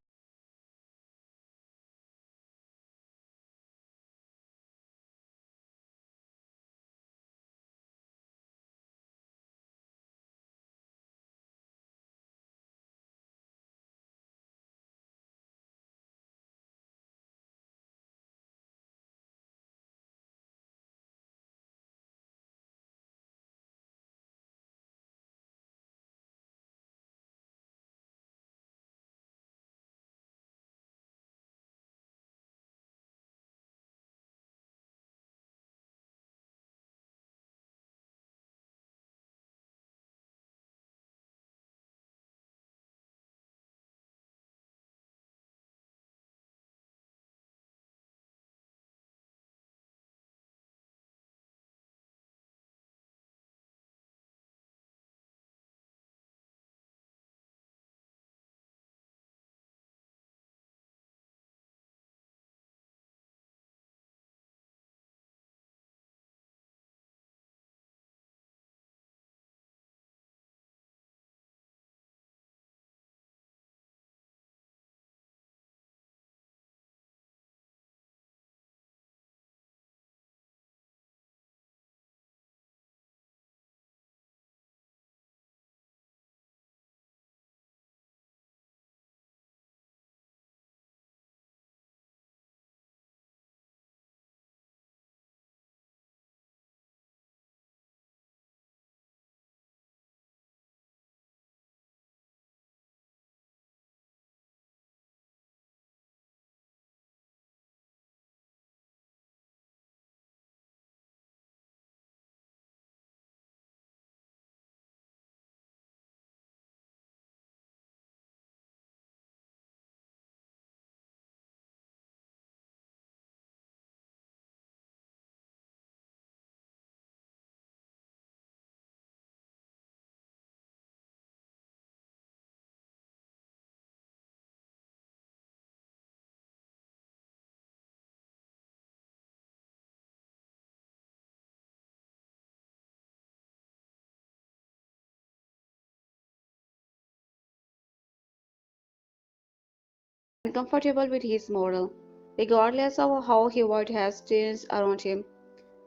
Speaker 1: uncomfortable with his moral, regardless of how his world has changed around him.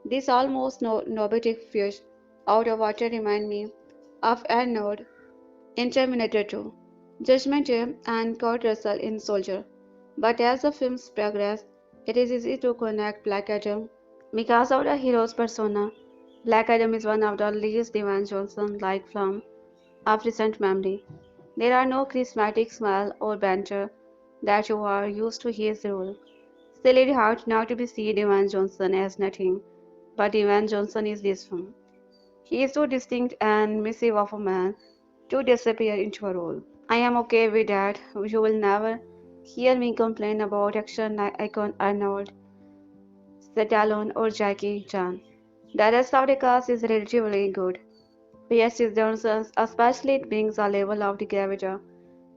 Speaker 1: This almost nobility fish out of water remind me of Arnold in Terminator 2, Judgment Day, and Kurt Russell in Soldier. But as the films progress, it is easy to connect Black Adam because of the hero's persona. Black Adam is one of the least Dwayne Johnson-like films of recent memory. There are no charismatic smile or banter that you are used to his role. Still, it hard now to be see Dwayne Johnson as nothing, but Dwayne Johnson is this film. He is so distinct and missive of a man to disappear into a role. I am okay with that. You will never hear me complain about action icon Arnold, Stallone, or Jackie Chan. The rest of the cast is relatively good. Yes, Johnson, especially it brings a level of the gravity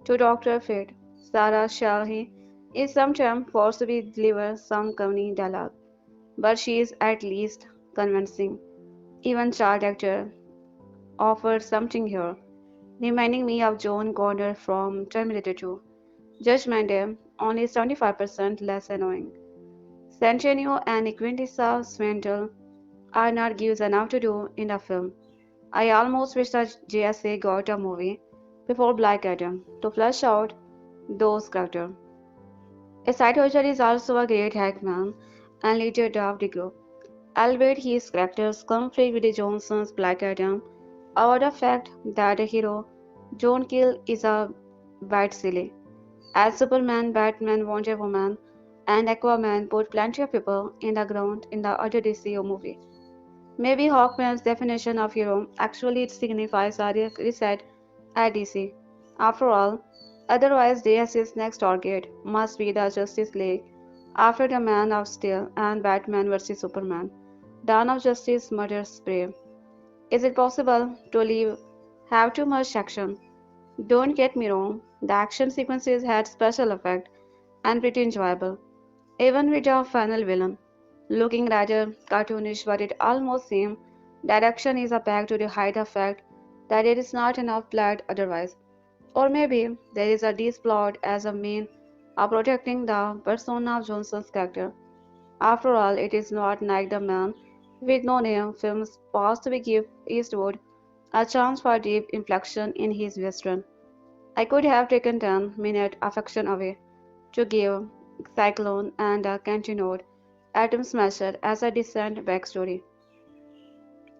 Speaker 1: to Dr. Fate. Sarah Shahi is sometimes forced to deliver some comedy dialogue, but she is at least convincing. Even child actor offers something here, reminding me of John Connor from Terminator 2. Judgment Day, only 75% less annoying. Centennial and Quintessa Swindle are not gives enough to do in the film. I almost wish that JSA got a movie before Black Adam to flesh out those characters. Aside Hodge is also a great hackman and leader of the group, albeit his characters conflict with Johnson's Black Adam over the fact that the hero John Kill is a bit silly. As Superman, Batman, Wonder Woman, and Aquaman put plenty of people in the ground in the other DCU movie. Maybe Hawkman's definition of hero actually signifies a reset at DC. After all, otherwise DC's next target must be the Justice League after the Man of Steel and Batman vs Superman. Dawn of Justice murder spree. Is it possible to have too much action? Don't get me wrong, the action sequences had special effect and pretty enjoyable, even with the final villain looking rather cartoonish, but it almost seemed that action is a pack to hide the fact that there is not enough blood otherwise. Or maybe there is a deep plot as a mean of protecting the persona of Johnson's character. After all, it is not like the man with no name films pause to give Eastwood a chance for deep inflection in his western. I could have taken 10-minute affection away to give Cyclone and a Cantinode Atom Smasher as a decent backstory.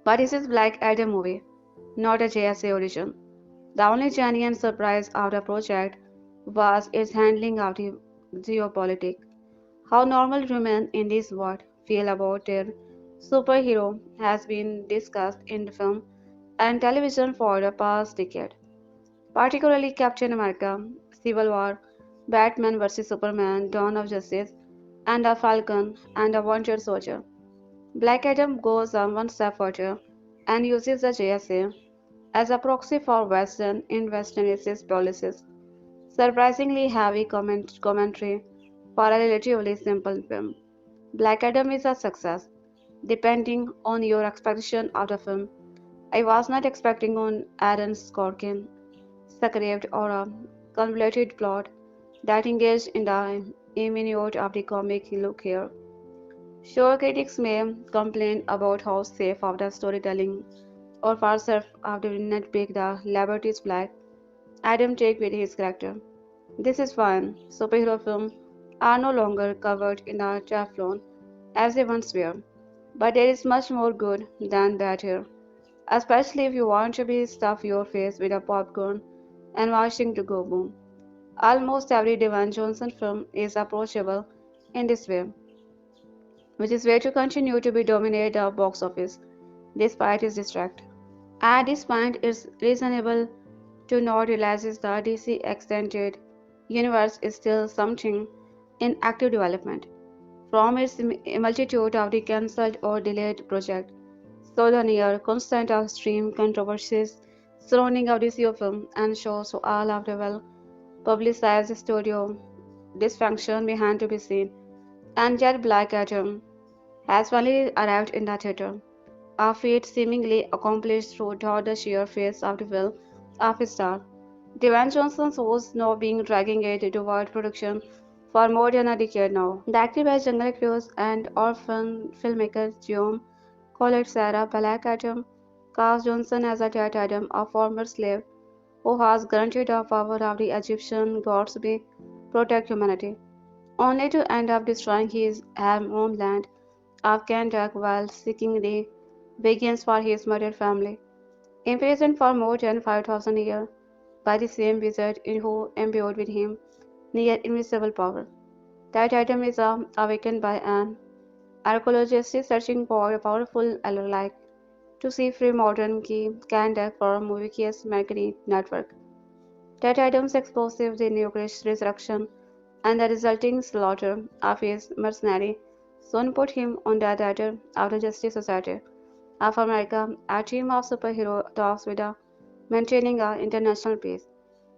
Speaker 1: But this is Black Adam movie, not a JSA audition. The only genuine surprise of the project was its handling of the geopolitics. How normal women in this world feel about their superhero has been discussed in film and television for the past decade, particularly Captain America, Civil War, Batman vs Superman, Dawn of Justice, and the Falcon and the Winter Soldier. Black Adam goes on one step further and uses the JSA as a proxy for Western in Westernist policies. Surprisingly heavy commentary for a relatively simple film. Black Adam is a success, depending on your expectation of the film. I was not expecting on Aaron Sorkin script or a convoluted plot that engaged in the minutiae of the comic look here. Sure, critics may complain about how safe of the storytelling or far safe of the nitpick the laboratory's black Adam take with his character. This is fine. Superhero films are no longer covered in a Teflon as they once were. But there is much more good than bad here, especially if you want to be stuff your face with a popcorn and watching to go boom. Almost every Dwayne Johnson film is approachable in this way, which is way to continue to be dominate the box office despite his distract. At this point, it's reasonable to not realize the DC extended universe is still something in active development. From its multitude of the cancelled or delayed projects, so the near constant upstream controversies surrounding the DC film and shows to all of the well publicized studio dysfunction behind to be seen. And yet Black Adam has finally arrived in the theater, a feat seemingly accomplished through the sheer face of the will of his star. Dwayne Johnson was now being dragging it toward production for more than a decade now. Directed by Jungle Cruise and orphan filmmaker Guillaume Colette Sarah Black Adam cast Johnson as a Teth-Adam, a former slave who has granted the power of the Egyptian gods to protect humanity, only to end up destroying his homeland of Kahndaq while seeking the vengeance for his murdered family. Imprisoned for more than 5,000 years by the same wizard who imbued with him near invisible power. That item is awakened by an archaeologist searching for a powerful ally to see free modern key Kahndaq for Movie's magnetic network. That item's explosive the nuclear resurrection and the resulting slaughter of his mercenary soon put him on the radar of the Justice Society of America, a team of superhero dogs with a maintaining our international peace.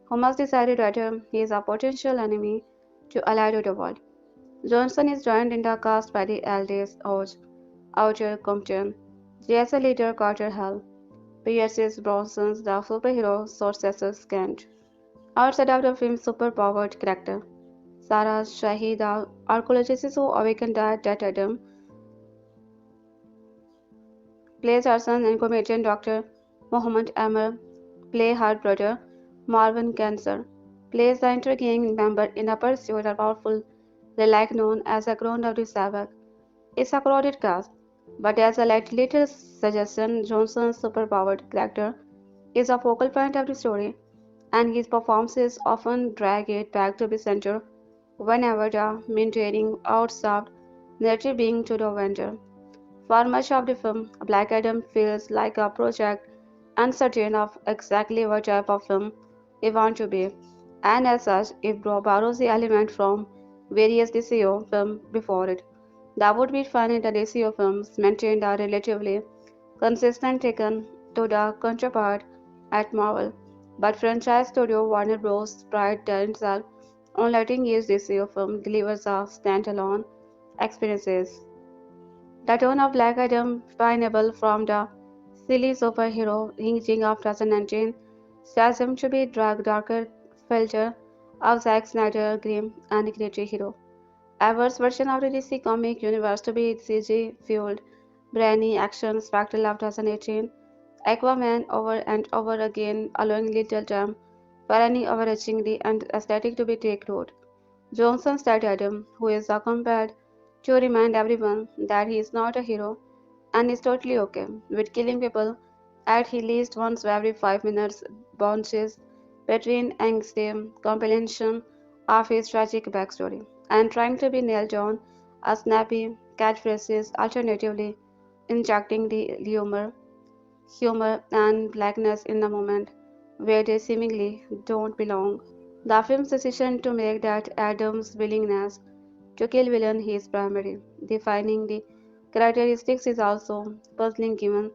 Speaker 1: Thomas decided whether he is a potential enemy to ally to the world. Johnson is joined in the cast by the Aldis, Hodge, Outer Compton, JSA leader Carter Hall, Pierce Bronson's the superhero Sorcerer's Kent. Outside of the film's superpowered character, Sarah Shahi, the archaeologist who awakened the Teth-Adam, plays her son and comedian Dr. Mohammed Amr, play her brother Marvin Cancer, plays the intriguing member in a pursuit of powerful relic known as the Crown of the Savage. It's a crowded cast, but as a little suggestion, Johnson's superpowered character is a focal point of the story, and his performances often drag it back to the center whenever the maintaining outstaffed narrative being to the vendor. For much of the film, Black Adam feels like a project uncertain of exactly what type of film it wants to be, and as such, it borrows the element from various DCO films before it. That would be fun in the DCO films maintained a relatively consistent taken to the counterpart at Marvel, but franchise studio Warner Bros. Pride themselves on letting each DCO film delivers a standalone experiences. The tone of Black Adam pineapple from the silly superhero hinging of 2019 starts him to be darker filter of Zack Snyder grim and gritty hero. Ever's version of the DC comic universe to be CG fueled, brainy action spectacle of 2018, Aquaman over and over again, allowing little time for any overarching and aesthetic to be take root. Johnson's Teth-Adam, who is accompanied to remind everyone that he is not a hero and is totally okay with killing people at least once every 5 minutes, bounces between angsty compilation of his tragic backstory and trying to be nailed on a snappy catchphrases, alternatively injecting the humor and blackness in the moment where they seemingly don't belong. The film's decision to make that Adam's willingness to kill villain his primary defining the characteristics is also puzzling given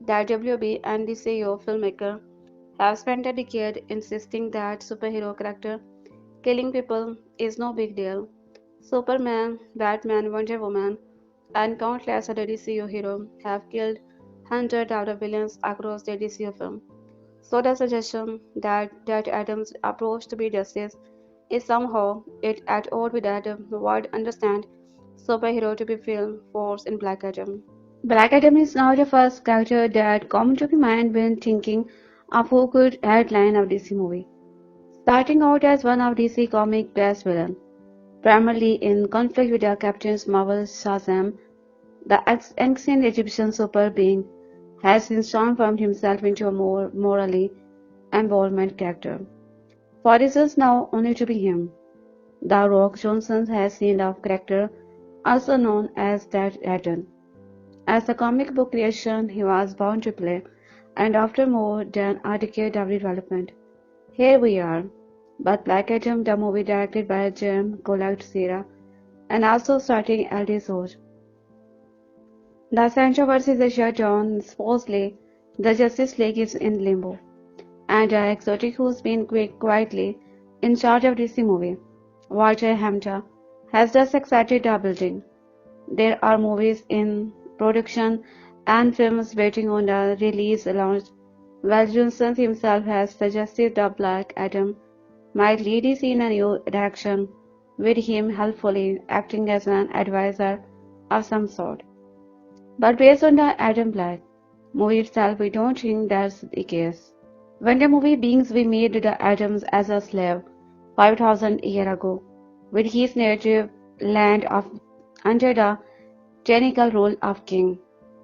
Speaker 1: that WB and the CEO filmmaker have spent a decade insisting that superhero character killing people is no big deal. Superman, Batman, Wonder Woman, and countless other DCU heroes have killed hundreds of villains across the DCU film. So the suggestion that Adam's approach to be justice is somehow it at odds with Adam would understand superhero to be film force in Black Adam. Black Adam is now the first character that comes to my mind when thinking of who could headline a DC movie. Starting out as one of DC comic best villain, primarily in conflict with the Captain Marvel's Shazam, the ancient Egyptian super being has since transformed himself into a more morally embodiment character. For reasons now only to be him. The Rock Johnson has seen of character also known as Teth-Adam. As a comic book creation he was bound to play, and after more than a decade of development, here we are. But Black Adam, the movie directed by Jim Collier and also starring Aldis Hodge. The controversy is shut down. Supposedly, the Justice League is in limbo, and Exotic, who's been quietly in charge of DC movie, Walter Hamda, has just accepted the building. There are movies in production and films waiting on the release launch, while Johnson himself has suggested the Black Adam might lead DC in a new direction, with him helpfully acting as an advisor of some sort. But based on the Adam Black movie itself, we don't think that's the case. When the movie begins, we meet the Adams as a slave 5,000 years ago, with his native land of under the tyrannical rule of king,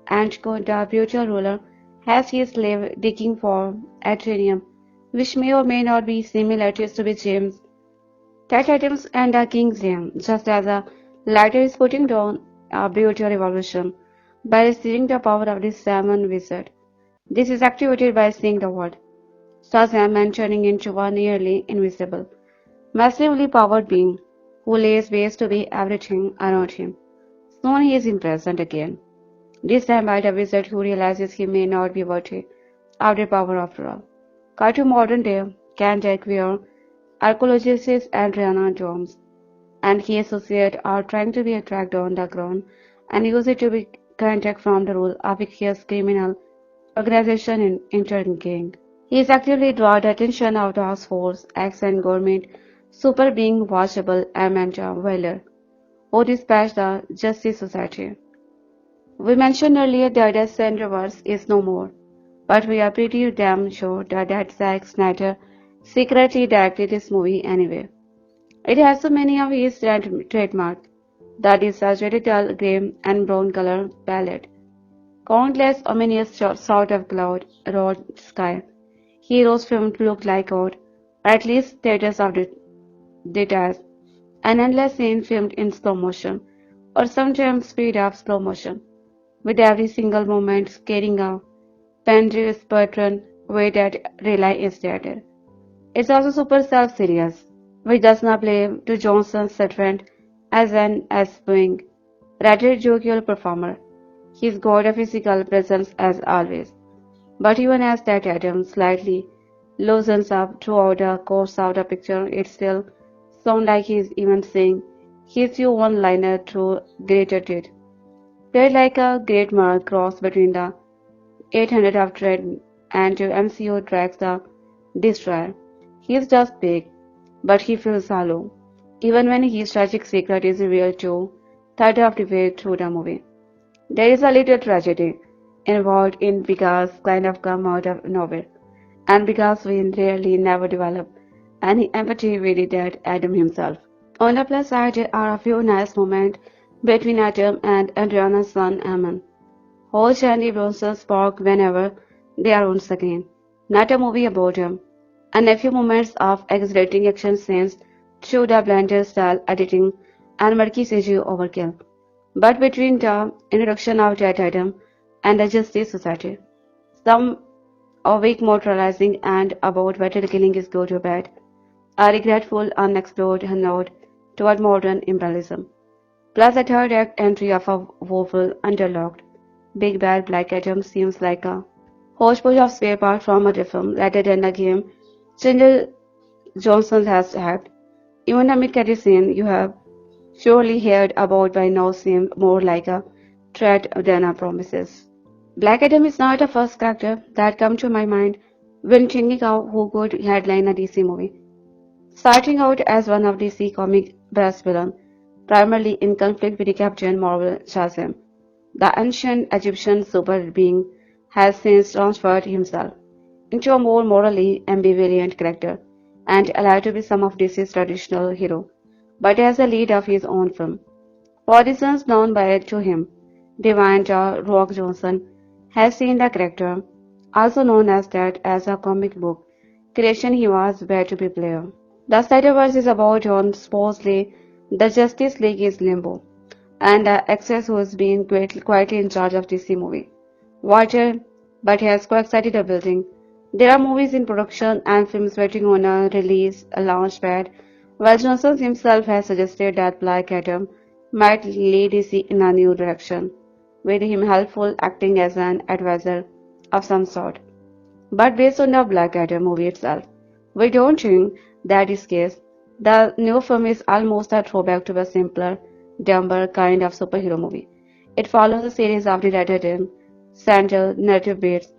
Speaker 1: and the brutal ruler has his slave digging for Atrenium, which may or may not be similar to James. That Adams and the king's reign, just as a latter is putting down a brutal revolution by receiving the power of the seven wizard. This is activated by seeing the world. Shazam and turning into one nearly invisible, massively powered being who lays waste to be everything around him. Soon he is imprisoned again, this time by the wizard who realizes he may not be worthy of their power after all. Cut to modern day, Kahndaq where archaeologists and Rihanna Jones and his associates are trying to be tracked on the ground and use it to be contact from the rule of his criminal organization in intergang. He is actively drawn the attention of task force, ex and government super being watchable Amanda Weller, who dispatched the Justice Society. We mentioned earlier that the Sandverse is no more, but we are pretty damn sure that Zack Snyder secretly directed this movie anyway. It has so many of his trademarks, that is a dull gray and brown color palette, countless ominous sort of cloud, road, sky. Heroes filmed look like out, or at least theaters of details, an endless scene filmed in slow motion, or sometimes speed up slow motion, with every single moment scaring a Pendra's patron way that rely is dead. It's also super self-serious, which does not play to Johnson's servant as an aspiring, rather jovial performer. He's got a physical presence as always, but even as that Adam slightly loosens up throughout the course of the picture, it still sounds like he's even saying his you one-liner through greater did. Played like a great mark cross between the 800 of Dread and MCU tracks the Destroyer. He's just big, but he feels hollow, even when his tragic secret is revealed to third of the way through the movie. There is a little tragedy involved in because kind of come out of nowhere, and because we rarely never develop any empathy with the dead Adam himself. On the plus side, there are a few nice moments between Adam and Adriana's son Ammon. Hodge and the Bronsons spark whenever they are on screen. Not a movie about him. And a few moments of exhilarating action scenes through the blender style editing and murky CG overkill. But between the introduction of Teth-Adam and the Justice Society, some a weak moralizing and about whether killing is good or bad, a regretful, unexplored nod toward modern imperialism. Plus a third act entry of a woeful, underlocked, big bad Black Adam seems like a hodgepodge of spare parts from a film rather than a game Dwayne Johnson has had. Even the mid-credit scene you have surely heard about by now seems more like a threat than a promises. Black Adam is not the first character that comes to my mind when thinking of who could headline a DC movie. Starting out as one of DC Comics' best villains, primarily in conflict with the Captain Marvel Shazam, the ancient Egyptian super being has since transferred himself into a more morally ambivalent character and allowed to be some of DC's traditional hero, but as the lead of his own film. For reasons known by to him, Dwayne Rock Johnson has seen the character, also known as that as a comic book creation he was where to be player. The Snyderverse is about John supposedly the Justice League is limbo, and the access who has been quietly in charge of DC movie. Walter, but he has co-excited a building. There are movies in production and films waiting on a release, a launch pad, while Johnson himself has suggested that Black Adam might lead DC in a new direction, with him helpful acting as an advisor of some sort. But based on the Black Adam movie itself, we don't think that is case. The new film is almost a throwback to a simpler, dumber kind of superhero movie. It follows a series of the Red central narrative beats,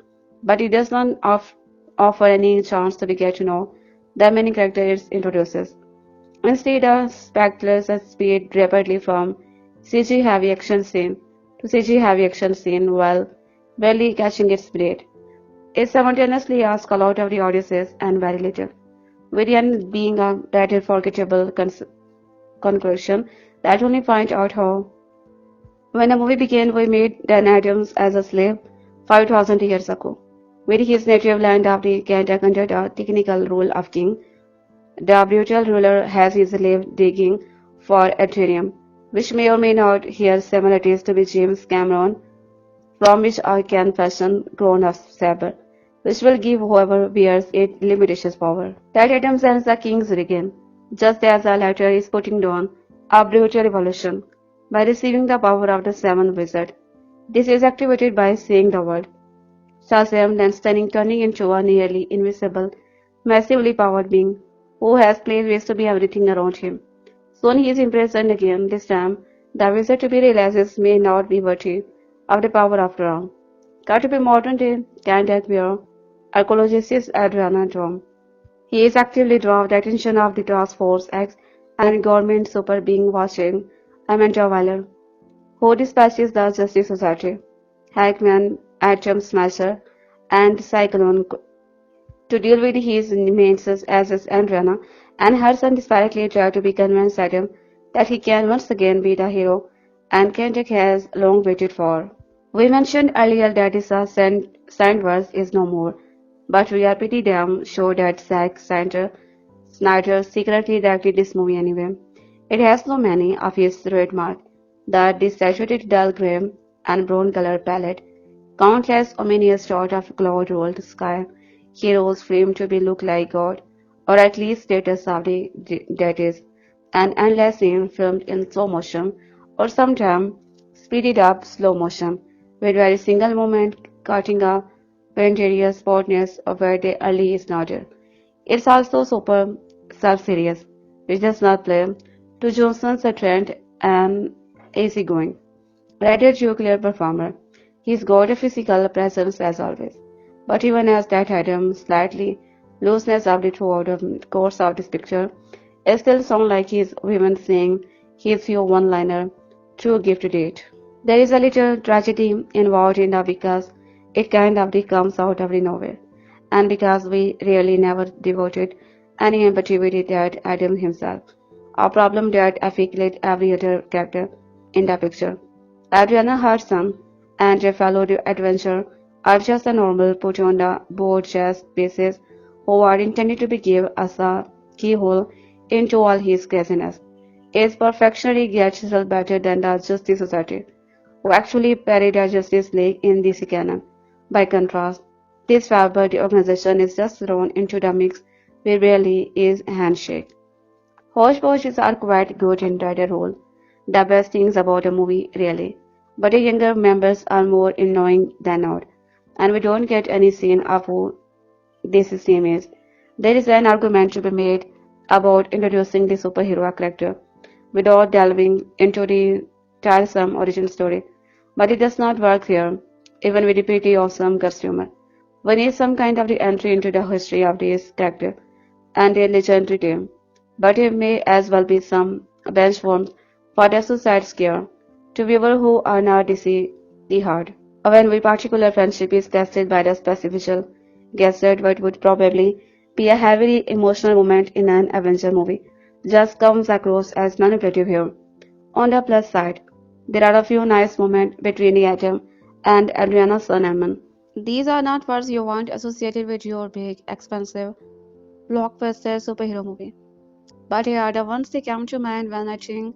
Speaker 1: but it does not offer any chance to get to know the main character it introduces. Instead, the spectacles speed rapidly from CG heavy action scene to CG heavy action scene while barely catching its breath. It simultaneously asks a lot of the audiences and very little, with the end being a rather forgettable conclusion that only points out how, when the movie began, we made Dan Adams as a slave 5,000 years ago, with his native land of the Kahndaq under the technical rule of king. The brutal ruler has his slave digging for Ethereum, which may or may not hear similarities to be James Cameron, from which I can fashion crown of saber, which will give whoever wears it limitless power. That Adam sends the king's regain, just as the latter is putting down a brutal revolution by receiving the power of the seven wizards. This is activated by seeing the world. Shazam then turning into a nearly invisible, massively powered being who has played ways to be everything around him. Soon he is imprisoned again, this time the wizard to be realizes may not be worthy of the power after all. Got to be modern day Kahndaq where archaeologist Adriana Drum. He is actively drawing the attention of the Task Force X and government super being watching Amanda Waller, who dispatches the Justice Society, Hackman, Atom Smasher, and Cyclone to deal with his nemesis as is Adriana, and her son desperately try to be convinced Adam that he can once again be the hero and Kahndaq has long waited for. We mentioned earlier that this Sandverse is no more, but we are pretty damn sure that Zack Snyder secretly directed this movie anyway. It has so many of his trademark, the desaturated dull gray and brown color palette, countless ominous shots of cloud-rolled sky, heroes framed to be look like God, or at least status of the deities, an endless scene filmed in slow motion, or sometimes speeded up slow motion, with very single moment cutting a Venteria's spotness of where the early is noted. It's also super self-serious, which does not play to Johnson's trend and easygoing, rather jovial performer. He's got a physical presence as always, but even as Teth-Adam slightly looseness of the throughout the course of this picture, it still sounds like he's women saying his few one-liner true gift to date. There is a little tragedy involved in that because it kind of comes out of the nowhere, and because we really never devoted any empathy with it at Adam himself, a problem that affected every other character in the picture. Adriana Hudson and a fellow adventurer are just a normal put on the board chess pieces who are intended to be give us a keyhole into all his craziness. His perfectionary gets little better than the Justice Society, who actually parried a Justice League in DC canon. By contrast, this fabric organization is just thrown into the mix where really is a handshake. Hodge are quite good in their role. The best things about a movie, really. But the younger members are more annoying than not, and we don't get any scene of who this team is. There is an argument to be made about introducing the superhero character without delving into the tiresome origin story, but it does not work here, even with the pretty awesome costumer. We need some kind of the entry into the history of this character and their legendary team, but it may as well be some bench warmth for the suicide scare to viewers who are not the hard. When we particular friendship is tested by the specific guessed what would probably be a heavily emotional moment in an Avenger movie just comes across as manipulative here. On the plus side, there are a few nice moments between the Atom and Adriana's son Eamon. These are not words you want associated with your big, expensive, blockbuster superhero movie, but here are the ones that come to mind when I think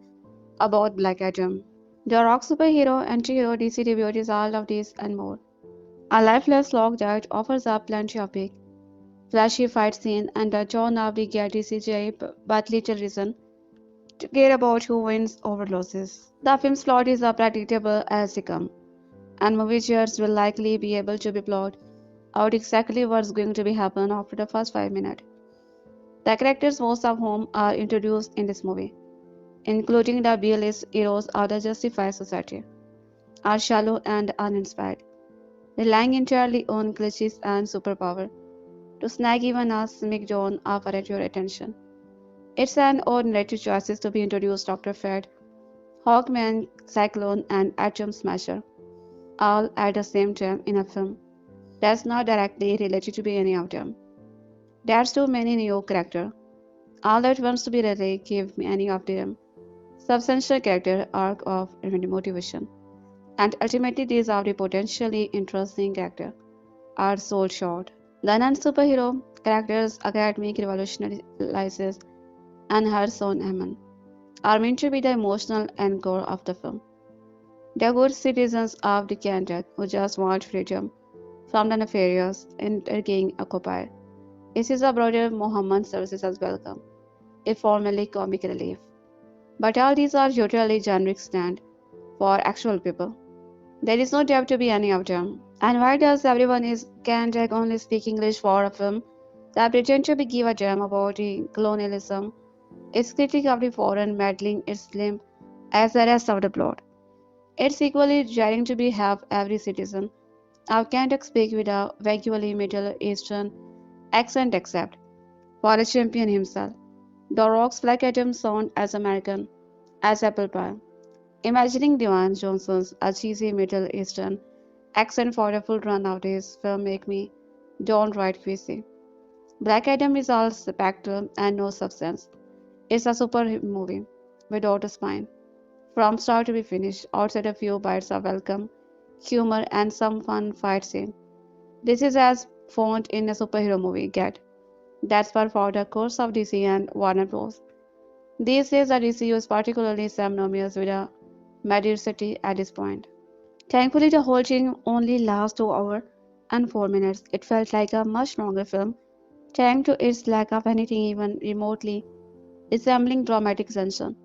Speaker 1: about Black Adam. The rock superhero, anti-hero, DC debut is all of this and more. A lifeless log that offers up plenty of big, flashy fight scenes and a ton of the gritty CGI but little reason to care about who wins or loses. The film's plot is as predictable as they come, and movie viewers will likely be able to be plot out exactly what's going to be happen after the first 5 minutes. The characters, most of whom are introduced in this movie, including the B-list heroes of the Justified Society, are shallow and uninspired, relying entirely on cliches and superpower to snag even a smackdown of your attention. It's an odd narrative choices to be introduced Dr. Fred, Hawkman, Cyclone, and Atom Smasher, all at the same time in a film that's not directly related to be any of them. There's too many new characters, all at once to be really give me any of them substantial character arc of motivation. And ultimately these are the potentially interesting characters are sold short. The non-superhero characters academic revolutionaries and her son Eamon are meant to be the emotional anchor of the film. They are good citizens of the Kahndaq who just want freedom from the nefarious intriguing occupier. This is a broader Muhammad services as welcome, if formally comic relief. But all these are usually generic stand for actual people. There is no depth to be any of them. And why does everyone is Kahndaq only speak English for a film that pretend to be give a damn about the colonialism? Its critique of the foreign meddling is slim as the rest of the plot. It's equally jarring to be have every citizen of Kahndaq speak with a vaguely Middle Eastern accent except for a champion himself. The Rock's Black Adam sound as American as apple pie. Imagining Dwayne Johnson's a cheesy Middle Eastern accent for a full run of this film make me downright queasy. Black Adam is all spectral and no substance. It's a super movie without a spine. From start to be finished, outside a few bites of welcome, humor, and some fun fight scene. This is as font in a superhero movie get. That's par for the course of DC and Warner Bros. These days, the DCU is particularly synonymous with a mediocrity at this point. Thankfully, the whole thing only lasts 2 hours and 4 minutes. It felt like a much longer film, thanks to its lack of anything even remotely resembling dramatic tension.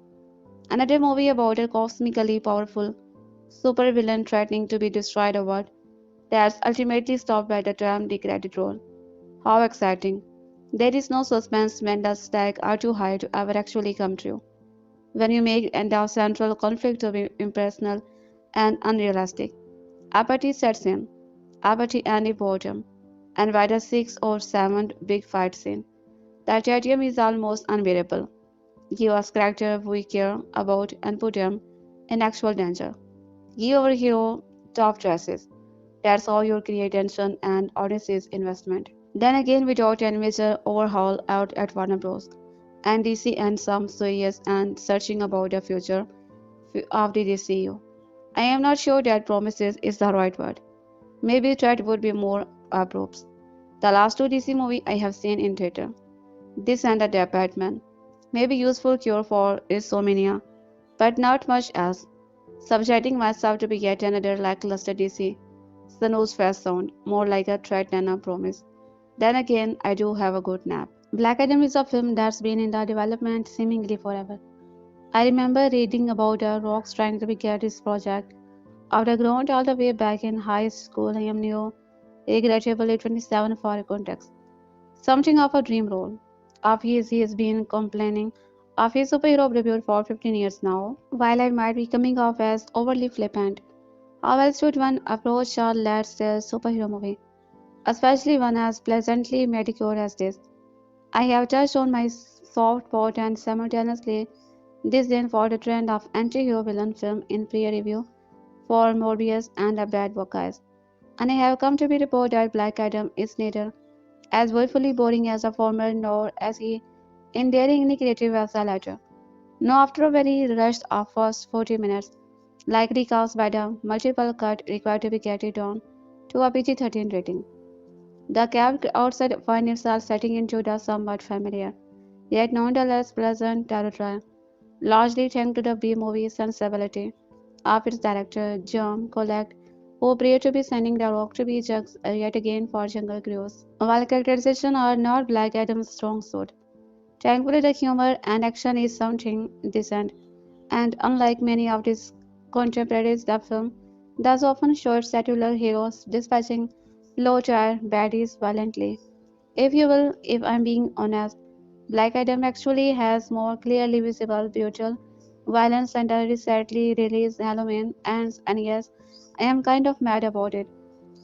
Speaker 1: Another movie about a cosmically powerful supervillain threatening to be destroyed the world that's ultimately stopped by the time the credit roll. How exciting! There is no suspense when the stakes are too high to ever actually come true. When you make the central conflict to be impersonal and unrealistic, Apathy sets in, apathy and boredom, and by the sixth or seventh big fight scene, the tedium is almost unbearable. Give us character we care about and put them in actual danger. Give our hero top choices. That's how you create tension and audience's investment. Then again, without any major overhaul out at Warner Bros. And DC and some serious and searching about the future of the DCU. I am not sure that promises is the right word. Maybe threat would be more appropriate. The last two DC movie I have seen in theater. This and the Batman. Maybe useful cure for insomnia, but not much else. Subjecting myself to be yet another lackluster DC. Snooze fest sound, more like a threat than a promise. Then again, I do have a good nap. Black Adam is a film that's been in the development seemingly forever. I remember reading about the Rocks trying to get this project out of ground all the way back in high school. I am new, regrettably 27 for context. Something of a dream role. Of his, he has been complaining of his superhero debut for 15 years now. While I might be coming off as overly flippant, how else should one approach a let's say superhero movie, especially one as pleasantly mediocre as this? I have touched on my soft spot and simultaneously disdain for the trend of anti-hero villain film in pre-review for Morbius and a bad book eyes. And I have come to be report that Black Adam is neither as woefully boring as the former nor as endearingly creative as the latter. No, after a very rushed first 40 minutes, likely caused by the multiple cut required to be carried down to a PG-13 rating. The cab outside finds itself setting into the somewhat familiar, yet nonetheless pleasant territory, largely thanks to the B-movie sensibility of its director, John Collect, who appeared to be sending the rock to be jugs yet again for Jungle Cruise. While characterization are not Black Adam's strong suit, thankfully the humor and action is something decent, and unlike many of his contemporaries, the film does often show secular heroes dispatching low-tier baddies violently. If you will, if I'm being honest, Black Adam actually has more clearly visible, brutal violence and a recently released Halloween ends, and yes, I am kind of mad about it.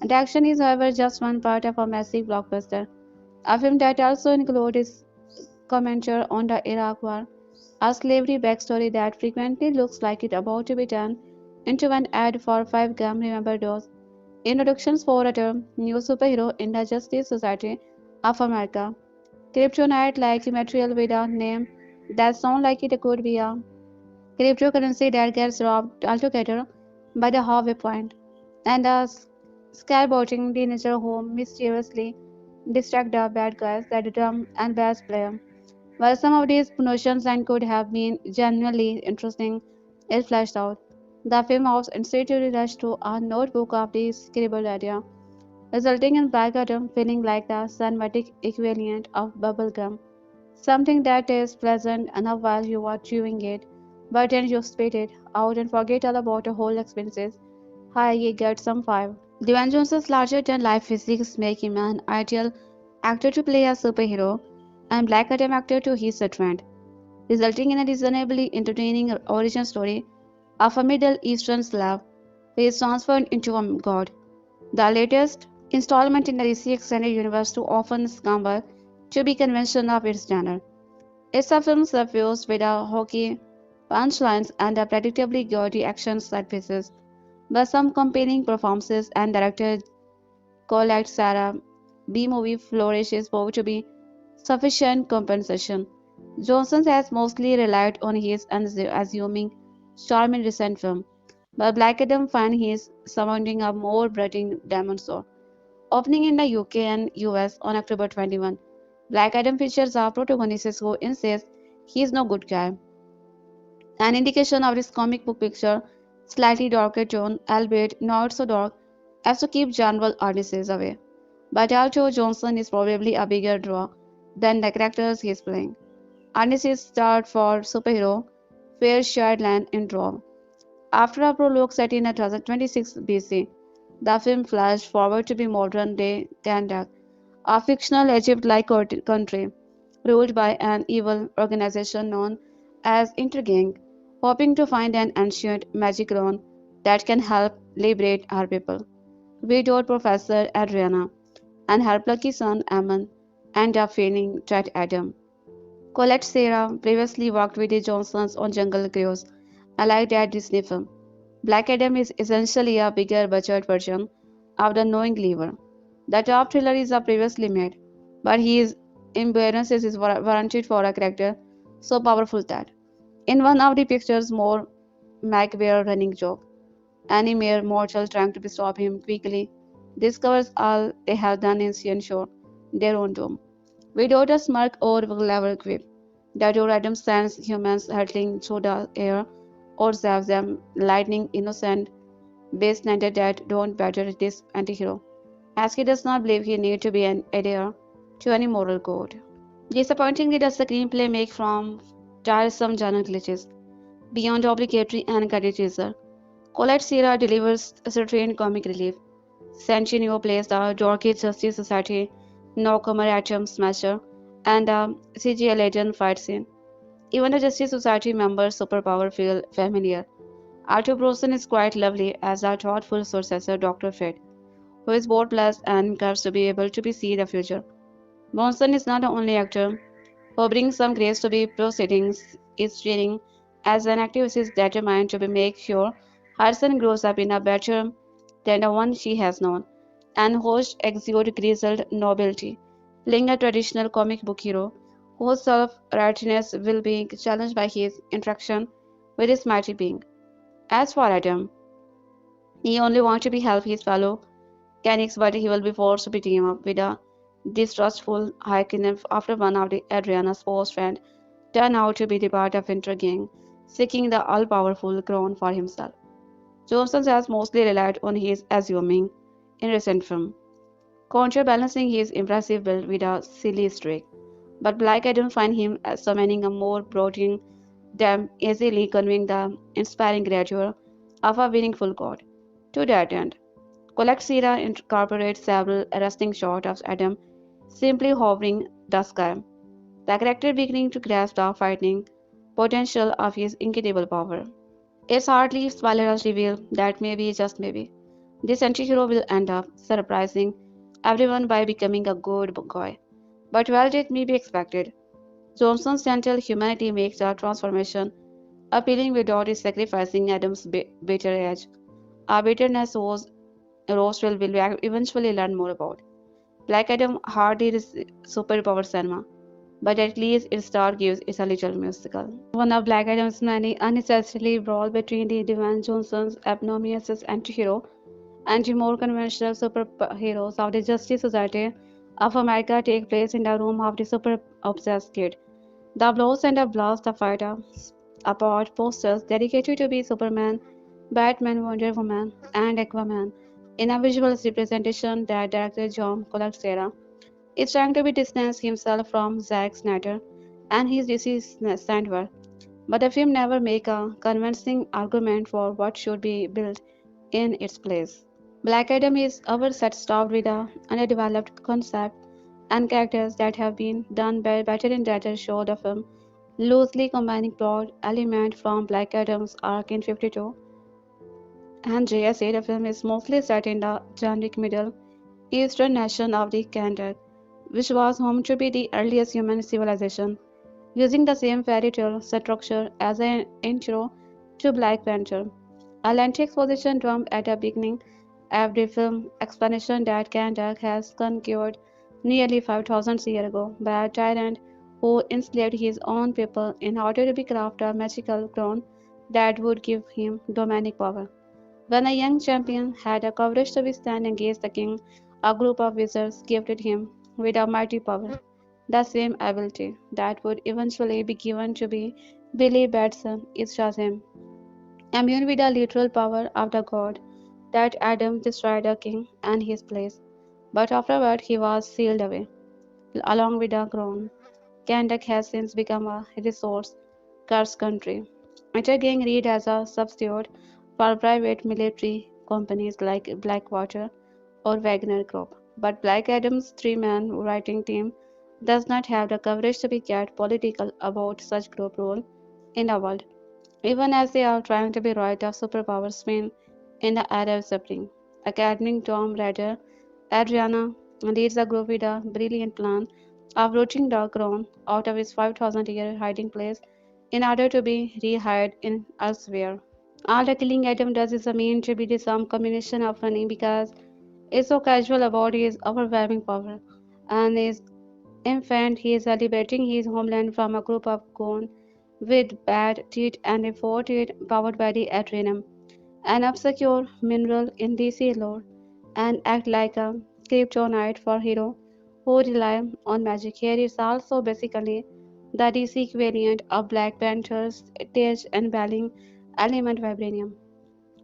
Speaker 1: The action is, however, just one part of a massive blockbuster. A film that also includes commentary on the Iraq War, a slavery backstory that frequently looks like it about to be turned into an ad for 5 gum. Remember those introductions for a term, new superhero in the Justice Society of America. Kryptonite like material with a name that sounds like it could be a cryptocurrency that gets robbed altogether by the halfway point, and a skyboating teenager who mysteriously distract the bad guys that dumb and bass player. While some of these notions and could have been genuinely interesting, it flashed out. The film was instinctively rushed to a notebook of the scribbled idea, resulting in Black Adam feeling like the cinematic equivalent of bubblegum. Something that is pleasant enough while you are chewing it, but then you spit it out and forget all about the whole experiences. Hi, you get some five. Dwayne Johnson's larger-than-life physics make him an ideal actor to play a superhero, and Black Adam actor to his a trend, resulting in a reasonably entertaining origin story of a Middle Eastern slave who is transformed into a god. The latest installment in the DC Extended Universe too often scramble to be convention of its genre. It's a film suffused with a hokey punchlines and a predictably gaudy action set pieces, but some compelling performances and director Colette Sarah B-movie flourishes prove to be sufficient compensation. Johnson has mostly relied on his unassuming charm in recent film, but Black Adam finds his surrounding a more brooding demon sword. Opening in the UK and US on October 21, Black Adam features a protagonist who insists he is no good guy, an indication of his comic book picture, slightly darker tone, albeit not so dark as to keep general audiences away. But although Johnson is probably a bigger draw than the characters he is playing, Ernest starred for superhero Fair Shared Land in Draw. After a prologue set in 1026 BC, the film flashed forward to be modern-day Kahndaq, a fictional Egypt-like country ruled by an evil organization known as Intergang, hoping to find an ancient magic rune that can help liberate our people. Widowed Professor Adriana and her plucky son Ammon end up failing Teth-Adam. Colette Sarah previously worked with the Johnsons on Jungle Cruise, allied at Disney film. Black Adam is essentially a bigger budget version of the Knowing Lever. The top thriller is a previously made, but his imbalance is warranted for a character so powerful that, in one of the pictures, more McBear running joke, any mere mortal trying to stop him quickly discovers all they have done is ensure their own doom. Without a smirk or clever quip, the door Adam sends humans hurtling through the air or saves them lightning innocent base that don't better this antihero, as he does not believe he need to be an adhere to any moral code. Disappointingly does the screenplay make from tiresome genre glitches, beyond obligatory and credit teaser. Colette Sierra delivers certain comic relief. Sanchino plays the dorky Justice Society newcomer Atom Smasher and the CGI legend fight scene. Even the Justice Society members' superpower feel familiar. Arthur Brosnan is quite lovely as our thoughtful successor Dr. Fate, who is both blessed and cursed to be able to see the future. Bronson is not the only actor who brings some grace to the proceedings, is training as an activist is determined to make sure her son grows up in a better than the one she has known, and Hodge exudes grizzled nobility, playing a traditional comic book hero whose self-righteousness will be challenged by his interaction with his mighty being. As for Adam, he only wants to be help his fellow mechanics, but he will be forced to team up with a distrustful Haikinen after one of the Adriana's forced friend turned out to be the part of Inter gang, seeking the all-powerful crown for himself. Johnson has mostly relied on his assuming in recent film, counterbalancing his impressive build with a silly streak. But Black Adam find him as summoning a more brooding them easily conveying the inspiring grandeur of a winning full god. To that end, Collect Sierra incorporates several arresting shots of Adam simply hovering the sky, the character beginning to grasp the fighting potential of his incredible power. It's hardly spoilers reveal that maybe, just maybe, this anti-hero will end up surprising everyone by becoming a good guy. But well, it may be expected. Johnson's gentle humanity makes the transformation appealing without his sacrificing Adam's bitter edge. A bitterness whose Rose will eventually learn more about. Black Adam hardly is superpower cinema, but at least its start gives it a little musical. One of Black Adam's many unnecessarily brawl between the Dwayne Johnson's abnominious anti-hero and the more conventional superheroes of the Justice Society of America take place in the room of the super-obsessed kid. The blows and the blast the fighter apart posters dedicated to be Superman, Batman, Wonder Woman, and Aquaman in a visual representation that director John Colacera is trying to be distance himself from Zack Snyder and his DC Sandwork. But the film never make a convincing argument for what should be built in its place. Black Adam is our set stopped with a underdeveloped concept and characters that have been done better in later show the film, loosely combining plot elements from Black Adam's arc in 52 and JSA. The film is mostly set in the generic Middle Eastern nation of the Kahndaq, which was home to be the earliest human civilization, using the same fairy tale structure as an intro to Black Panther. A lengthy exposition dump at the beginning of the film explanation that Kahndaq has conquered nearly 5,000 years ago by a tyrant who enslaved his own people in order to craft a magical crown that would give him dominic power. When a young champion had the courage to stand against the king, a group of wizards gifted him with a mighty power, the same ability that would eventually be given to be Billy Batson is Shazam, immune with the literal power of the god that Adam destroyed the king and his place. But afterward he was sealed away, along with the crown. Kahndaq has since become a resource cursed country. It again read as a substitute for private military companies like Blackwater or Wagner Group. But Black Adam's three-man writing team does not have the courage to be get political about such group role in the world, even as they are trying to be right of superpower spin in the Arab Spring. Academic Tom Raider, Adriana leads the group with a brilliant plan of rooting the crown out of his 5,000-year hiding place in order to be rehired in elsewhere. All the killing Adam does is meant to be some combination of funny because it's so casual about his overwhelming power, and his infant he is liberating his homeland from a group of gone with bad teeth and a four teeth powered by the adrenum, an obscure mineral in DC lore, and act like a kryptonite for hero who rely on magic. Here is also basically the DC variant of Black Panther's Tage and Baling element vibranium,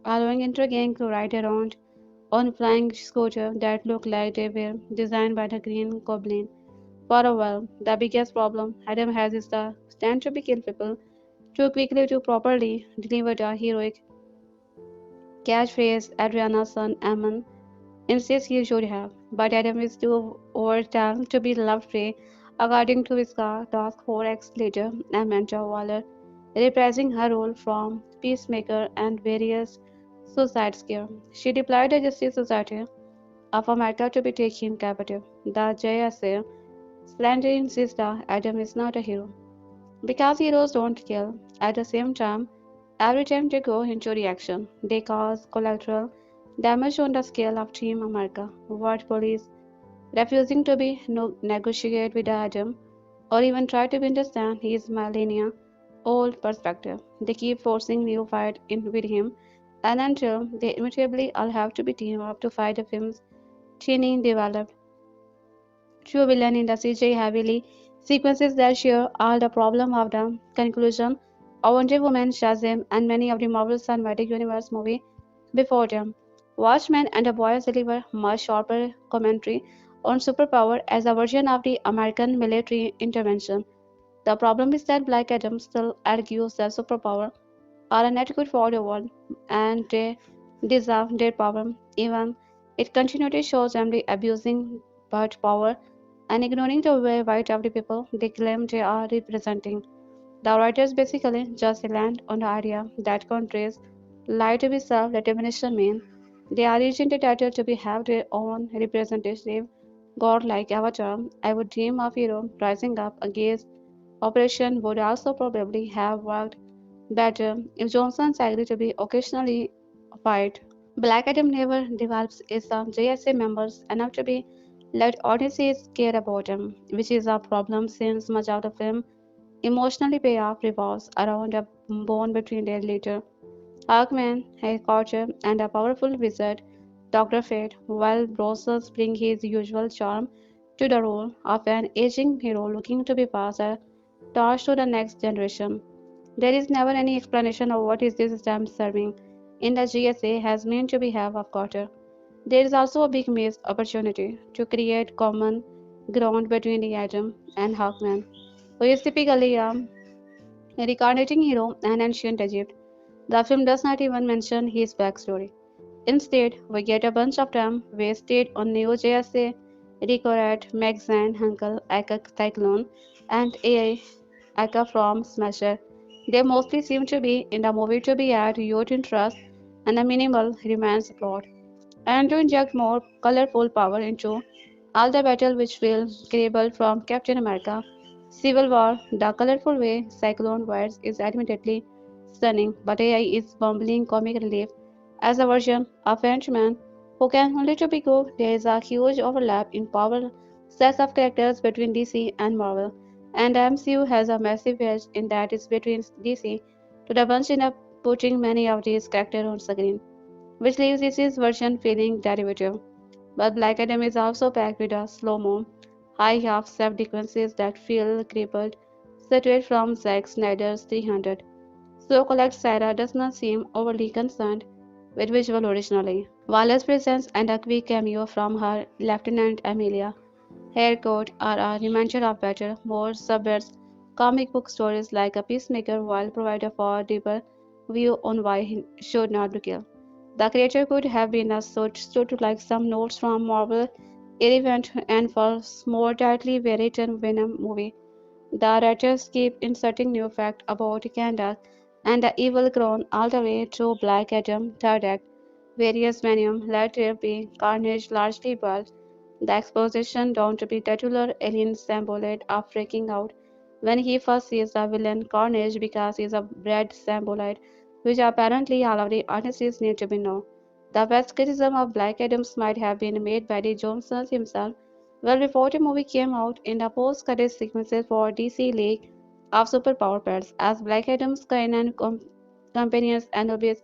Speaker 1: allowing intriguing to ride around on flying scooters that look like they were designed by the Green Goblin. For a while, the biggest problem Adam has is the stand to be kill people too quickly to properly deliver the heroic catchphrase Adriana's son Ammon insists he should have, but Adam is too overtaken to be loved free, according to his task 4X leader Amanda Waller, reprising her role from Peacemaker and various suicide scare. She deployed the Justice Society of America to be taken captive. The JSA slandering insists that Adam is not a hero. Because heroes don't kill, at the same time, every time they go into reaction, they cause collateral damage on the scale of Team America. What police refusing to be negotiate with Adam or even try to understand his millennia old perspective. They keep forcing new fight in with him, and until they inevitably all have to be team up to fight the film's tiny developed true villain in the CGI heavily sequences that share all the problem of the conclusion of Wonder Woman, Shazam, and many of the Marvel Cinematic Universe movie before them. Watchmen and The Boys deliver much sharper commentary on superpower as a version of the American military intervention. The problem is that Black Adam still argues that superpower are not good for the world and they deserve their power, even it continually shows them the abusing but power and ignoring the way white of the people they claim they are representing. The writers basically just land on the idea that countries lie to be self-determination mean they are agent entitled to be have their own representative godlike avatar. I would dream of hero rising up against operation would also probably have worked better if Johnson's agreed to be occasionally fight. Black Adam never develops its JSA members enough to be let audiences care about him, which is a problem since much of the film emotionally payoff revolves around a bond between their leader, Hawkman, a culture, and a powerful wizard, Dr. Fate, while Bruce brings his usual charm to the role of an aging hero looking to be passed a torch to the next generation. There is never any explanation of what is this stamp serving in the GSA has meant to be have of quarter. There is also a big missed opportunity to create common ground between the Atom and Hawkman, who is typically a reincarnating hero in ancient Egypt. The film does not even mention his backstory. Instead, we get a bunch of time wasted on Neo JSA, Ricorat, Maxine, Hunkel, Aka Cyclone, and AI Aka from Smasher. They mostly seem to be in the movie to be add your interest and a minimal romance plot, and to inject more colorful power into all the battle which will crable from Captain America. Civil War, the colorful way Cyclone wears is admittedly stunning, but AI is bumbling comic relief as a version of Ant-Man who can only to be good. There is a huge overlap in power sets of characters between DC and Marvel, and the MCU has a massive edge in that it's between DC to the bunch in putting many of these characters on screen, which leaves DC's version feeling derivative. But Black Adam is also packed with a slow-mo, high half-step sequences that feel crippled, straight from Zack Snyder's 300. So collect Sarah does not seem overly concerned with visual originally. Wallace presents and a quick cameo from her Lieutenant Amelia Haircut are a reminder of better, more subverts comic book stories like a peacemaker while provide a far deeper view on why he should not be killed. The creature could have been a stood like some notes from Marvel event and for more tightly written Venom movie. The writers keep inserting new facts about Kahndaq and the evil crown all the way to Black Adam third act. Various venom, let there be carnage largely bald. The exposition down to be titular alien Sambolid are freaking out when he first sees the villain Carnage because he is a bred Sambolid, which apparently all of the artists need to be known. The best criticism of Black Adams might have been made by the Johnson himself. Well before the movie came out, in the post-credit sequences for DC League of Superpower pairs, as Black Adam's kind and companions Anubis,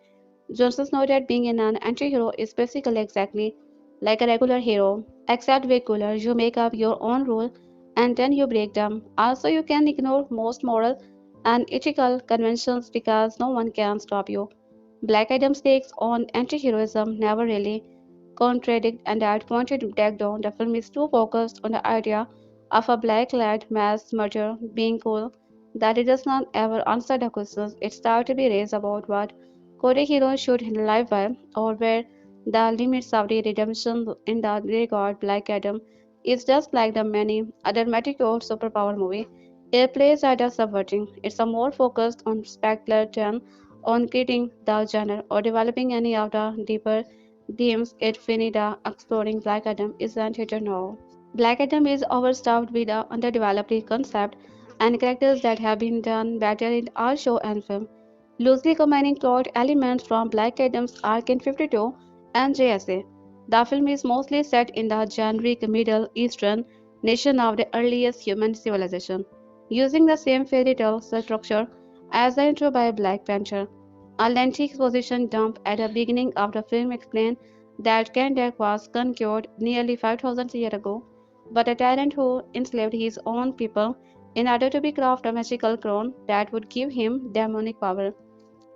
Speaker 1: Johnson noted being an anti-hero is basically exactly like a regular hero, except way cooler. You make up your own rule and then you break them. Also, you can ignore most moral and ethical conventions because no one can stop you. Black Adam's takes on anti-heroism never really contradict, and at pointed breakdown, the film is too focused on the idea of a black lad mass murder being cool that it does not ever answer the questions it starts to be raised about what Code heroes should live by, or where the limits of the redemption in the Grey God Black Adam is just like the many other Meteor superpower movie. It plays at a subverting. It's a more focused on spectacular than on creating the genre or developing any of the deeper themes it finita exploring Black Adam isn't it now. Black Adam is overstuffed with the underdeveloped concept and characters that have been done better in our show and film, loosely combining plot elements from Black Adam's arc in 52 and JSA. The film is mostly set in the generic Middle Eastern nation of the earliest human civilization, using the same fairy tale structure as the intro by Black Panther. A lengthy exposition dump at the beginning of the film explains that Kahndaq was conquered nearly 5,000 years ago, but a tyrant who enslaved his own people in order to be craft a magical crown that would give him demonic power.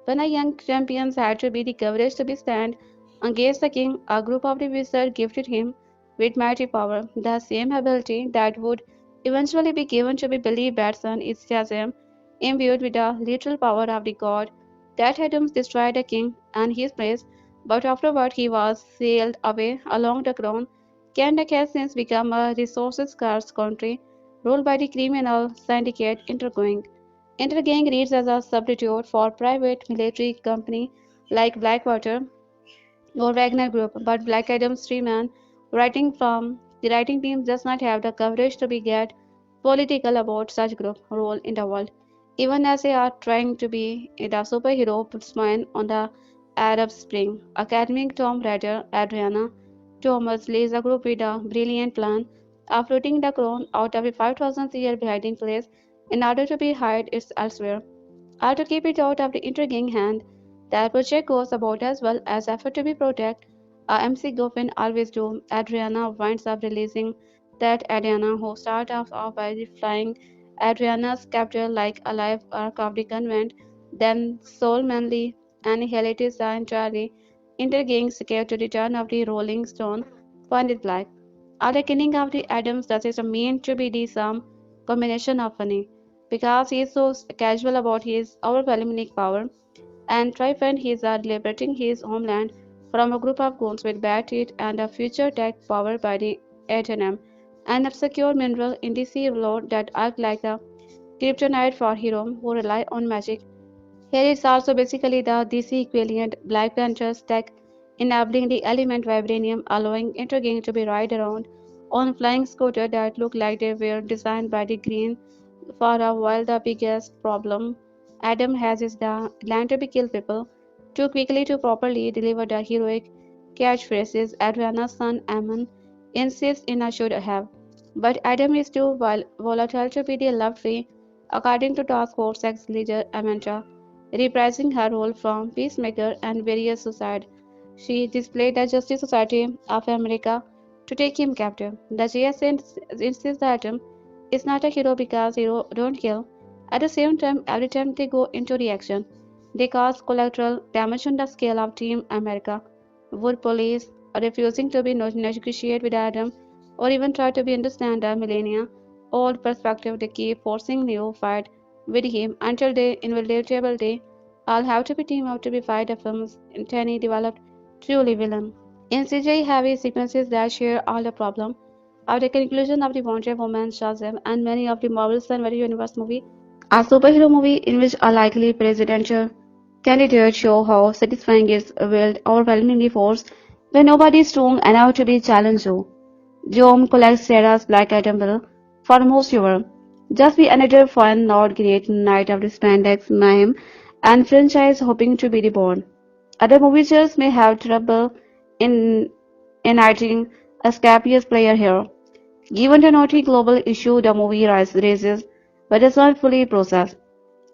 Speaker 1: When a young champion had to be the courage to be stand against the king, a group of the wizards gifted him with mighty power, the same ability that would eventually be given to Billy Batson is Shazam, imbued with the literal power of the god that had destroyed the king and his place, but afterward he was sailed away along the crown. Kahndaq has since become a resources-scarce country ruled by the criminal syndicate Intergoing. Intergang reads as a substitute for private military company like Blackwater or Wagner Group, but Black Adam's three-man the writing team does not have the courage to be get political about such group role in the world, even as they are trying to be the superhero spine on the Arab Spring. Academic Tom Raider, Adriana Thomas leads a group with a brilliant plan of rooting the crown out of a 5,000-year hiding place in order to be hide it elsewhere or to keep it out of the intriguing hand. The project goes about as well as effort to be protect. MC Goffin always do. Adriana winds up releasing that Adriana who starts off by flying Adriana's capture like a live arc of the convent, then Soul Manly and Helitis are entirely intergang scared to the turn of the Rolling Stone find it black. Or the killing of the Adams does it mean to be the some combination of funny because he is so casual about his overwhelming power, and Tryphon he is liberating his homeland from a group of goons with bad teeth and a future tech powered by the H&M, an obscure mineral in the sea floor that act like a kryptonite for heroes who rely on magic. Here is also basically the DC equivalent Black Panther's tech, enabling the element vibranium, allowing Intergang to be ride around on flying scooters that look like they were designed by the Green for a while. The biggest problem Adam has is the land to be kill people too quickly to properly deliver the heroic catchphrases Adriana's son Ammon insists Ina should have. But Adam is too volatile to be the love free, according to Task Force ex leader Amanda, reprising her role from Peacemaker and various suicide. She displayed the Justice Society of America to take him captive. The GS insists that is not a hero because heroes don't kill. At the same time, every time they go into the action, they cause collateral damage on the scale of Team America. Would police refusing to be negotiate with Adam or even try to be understand the millennia old perspective, they keep forcing new fight with him until they inevitable day all have to be team up to be fight the film's Tenny developed truly villain. In CGI heavy sequences that share all the problem of the conclusion of the Wonder Woman, Shazam, and many of the Marvel Cinematic Universe movie, a superhero movie in which a likely presidential Candidates show how satisfying is wield overwhelmingly force when nobody is strong enough to be challenged. Jom collects Sarah's Black Item bill for most ever. Just be another fun, not great night of spandex, mime, and franchise hoping to be reborn. Other moviegoers may have trouble in enacting a scapious player here. Given the naughty global issue the movie raises, but is not fully processed,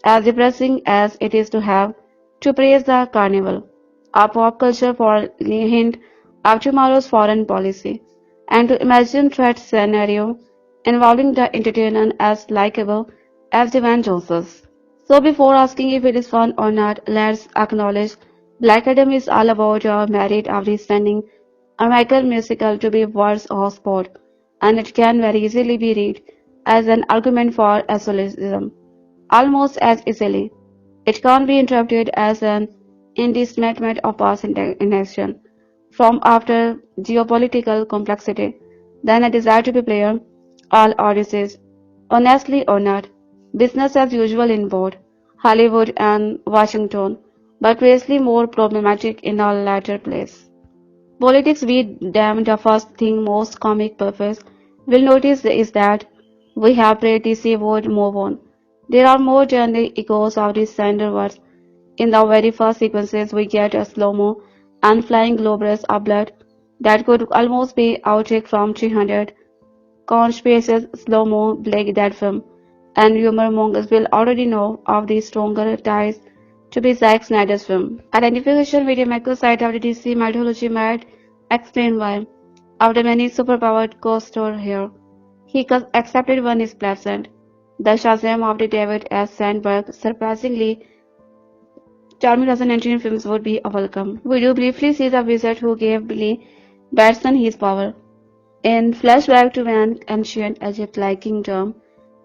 Speaker 1: as depressing as it is to have to praise the carnival, our pop culture for a hint of tomorrow's foreign policy, and to imagine threat scenario involving the entertainer as likable as Dwayne Johnson. So before asking if it is fun or not, let's acknowledge Black Adam is all about your merit of defending American musical to be words of sport, and it can very easily be read as an argument for absolutism, almost as easily. It can't be interpreted as an indictment of past inaction from after geopolitical complexity, then a desire to be player, all Odysseys, honestly or not, business as usual in both Hollywood and Washington, but vastly more problematic in our latter place. Politics be damned, the first thing most comic purpose will notice is that we have prayed DC would move on. There are more generic echoes of these standard words. In the very first sequences we get a slow-mo and flying globulus of blood that could almost be outtake from 300 conspiracies slow-mo Blake that film, and humor mongers will already know of the stronger ties to be Zack Snyder's film. Identification with the microsite of the DC mythology might explain why, after many superpowered co-star here, he accepted one is pleasant. The Shazam of the David S. Sandberg surprisingly charming 2019 films would be a welcome. We do briefly see the wizard who gave Billy Batson his power. In flashback to an ancient Egypt-like kingdom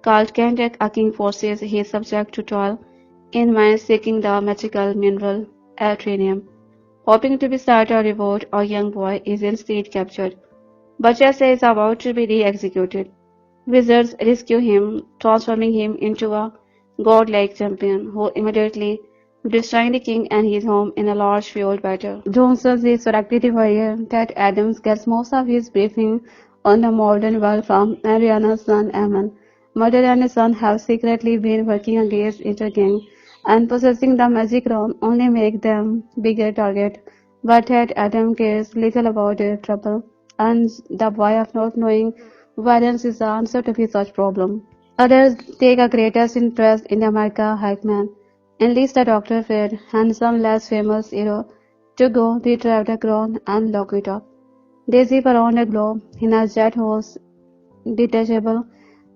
Speaker 1: called Kahndaq, a king forces his subject to toil in mines seeking the magical mineral Eltrinium. Hoping to be start a revolt, a young boy is instead captured. But Jesse is about to be re-executed. Wizards rescue him, transforming him into a godlike champion who immediately destroying the king and his home in a large field battle. Johnson's is productive warrior Teth-Adam gets most of his briefing on the modern world from Ariana's son Ammon. Mother and his son have secretly been working against Intergang, and possessing the magic realm only make them bigger target. But Teth-Adam cares little about their trouble, and the boy of not knowing violence is the answer to his such problem. Others take a greatest interest in America Hackman, enlist a Dr. Fred and some less famous hero to go retrieve the crown and lock it up. They zip around the globe in a jet whose detachable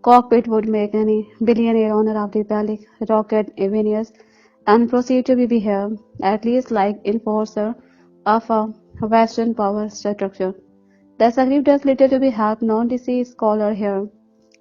Speaker 1: cockpit would make any billionaire owner of the Phallic rocket Venus and proceed to be here, at least like enforcer of a Western power structure. The script does little to be help non-DC scholar here.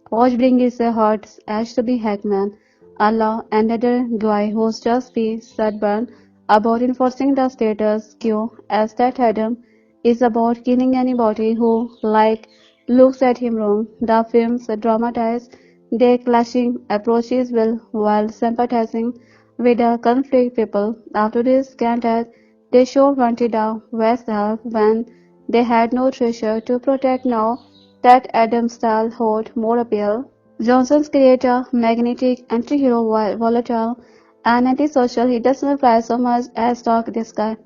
Speaker 1: Hodge brings his heart as to be Hackman, Allah, another guy who's just be sunburned about enforcing the status quo as Teth-Adam is about killing anybody who, like, looks at him wrong. The films dramatize their clashing approaches well while sympathizing with the conflict people. After this Kahndaq, they sure wanted a West help when they had no treasure to protect now that Adam style hold more appeal. Johnson's creator, magnetic, anti-hero, volatile, and antisocial, he does not fly so much as talk this guy.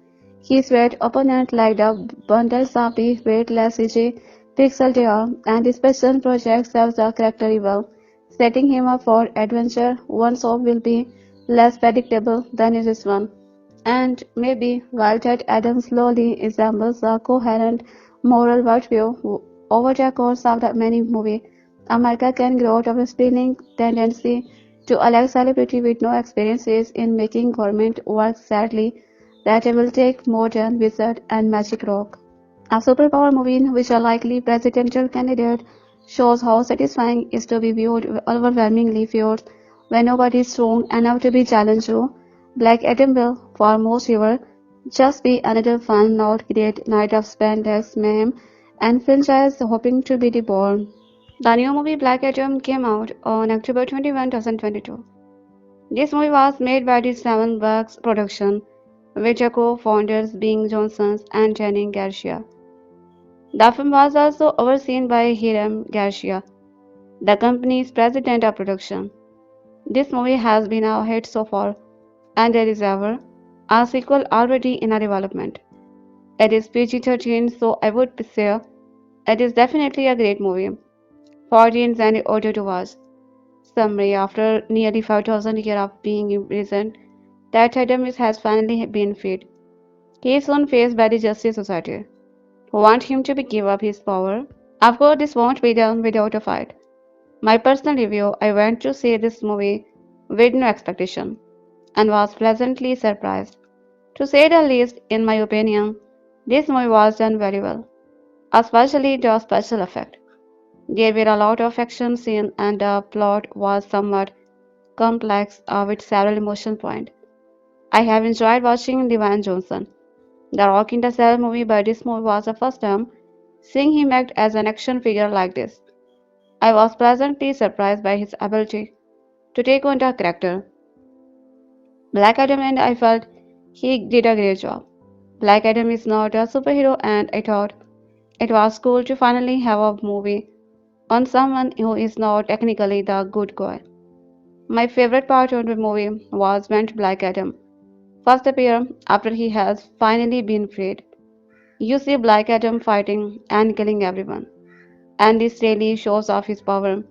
Speaker 1: His weight opponent like the bundles of the weightless CG pixel they are, and the special project serves the character well, setting him up for adventure. One soap will be less predictable than this one. And maybe while Teth-Adam slowly resembles a coherent moral worldview over the course of the many movies, America can grow out of a spinning tendency to elect celebrity with no experiences in making government work sadly that it will take more than wizard and magic rock. A superpower movie in which a likely presidential candidate shows how satisfying it is to be viewed overwhelmingly fierce when nobody is strong enough to be challenged. Black Adam will, for most ever, just be another fun, not great night of spandex, mayhem, and franchise hoping to be reborn. The new movie Black Adam came out on October 21, 2022. This movie was made by the Seven Works production, with the co-founders being Johnson and Jenny Garcia. The film was also overseen by Hiram Garcia, the company's president of production. This movie has been a hit so far, and there is ever a sequel already in a development. It is PG-13, so I would say it is definitely a great movie for teens and older to watch. Summary: after nearly 5,000 years of being imprisoned, Teth-Adam has finally been freed. He is soon faced by the Justice Society, who want him to give up his power. Of course, this won't be done without a fight. My personal review: I went to see this movie with no expectation and was pleasantly surprised. To say the least, in my opinion, this movie was done very well, especially the special effect. There were a lot of action scenes and the plot was somewhat complex with several emotional points. I have enjoyed watching Dwayne Johnson, The Rock in the Cell movie, but this movie was the first time seeing him act as an action figure like this. I was pleasantly surprised by his ability to take on the character. Black Adam, and I felt he did a great job. Black Adam is not a superhero, and I thought it was cool to finally have a movie on someone who is not technically the good guy. My favorite part of the movie was when Black Adam first appeared after he has finally been freed. You see Black Adam fighting and killing everyone, and this really shows off his power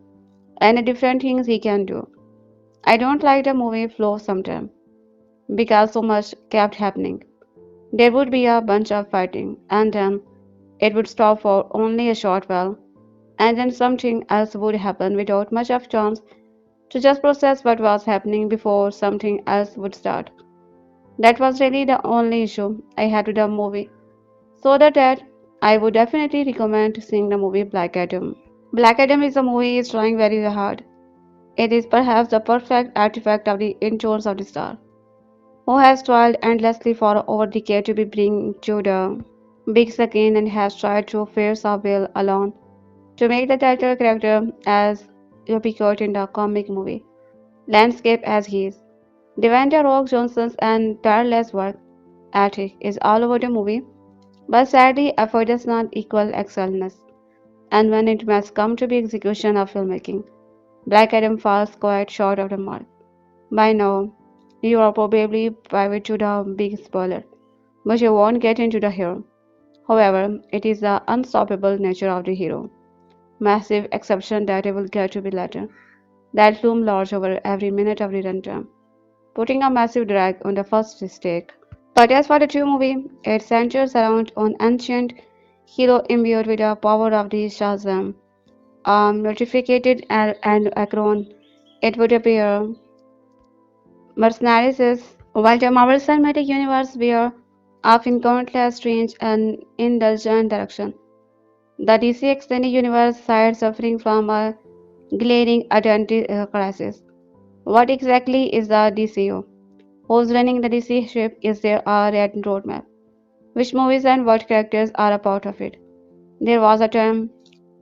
Speaker 1: and the different things he can do. I don't like the movie flow sometimes because so much kept happening. There would be a bunch of fighting, and then it would stop for only a short while, and then something else would happen without much of chance to just process what was happening before something else would start. That was really the only issue I had with the movie. So that I would definitely recommend seeing the movie Black Adam. Black Adam is a movie is trying very hard. It is perhaps the perfect artifact of the intones of the star, who has toiled endlessly for over a decade to be bring to the big screen and has tried to fare a will alone to make the title character as ubiquitous in the comic movie landscape as he is. Devante Rock Johnson's and tireless work ethic is all over the movie, but sadly effort does not equal excellence. And when it must come to the execution of filmmaking, Black Adam falls quite short of the mark. By now, you are probably privy to the big spoiler, but you won't get into the hero. However, it is the unstoppable nature of the hero, massive exception that I will get to be later, that loom large over every minute of the runtime, putting a massive drag on the first stake. But as for the true movie, it centers around an ancient hero imbued with the power of the Shazam. Notificated and Akron, it would appear mercenaries is, while the Marvel Cinematic Universe were often countless strange and indulgent direction. The DC Extended Universe side suffering from a glaring identity crisis. What exactly is the DCU? Who's running the DC ship? Is there a red roadmap? Which movies and what characters are a part of it? There was a time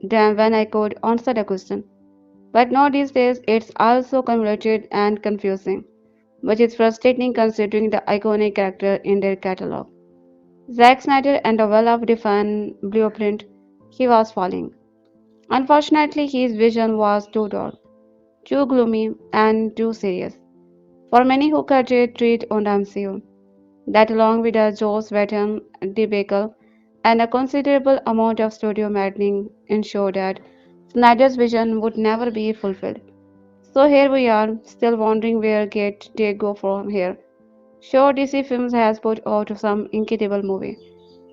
Speaker 1: then when I could answer the question. But now these days it's also convoluted and confusing, which is frustrating considering the iconic character in their catalog. Zack Snyder and the well-defined blueprint he was following. Unfortunately, his vision was too dark, too gloomy, and too serious for many who could treat on the MCU. That, along with the Joss Whedon debacle and a considerable amount of studio meddling, ensured that Snyder's vision would never be fulfilled. So here we are, still wondering where get they go from here. Sure, DC Films has put out some incredible movie,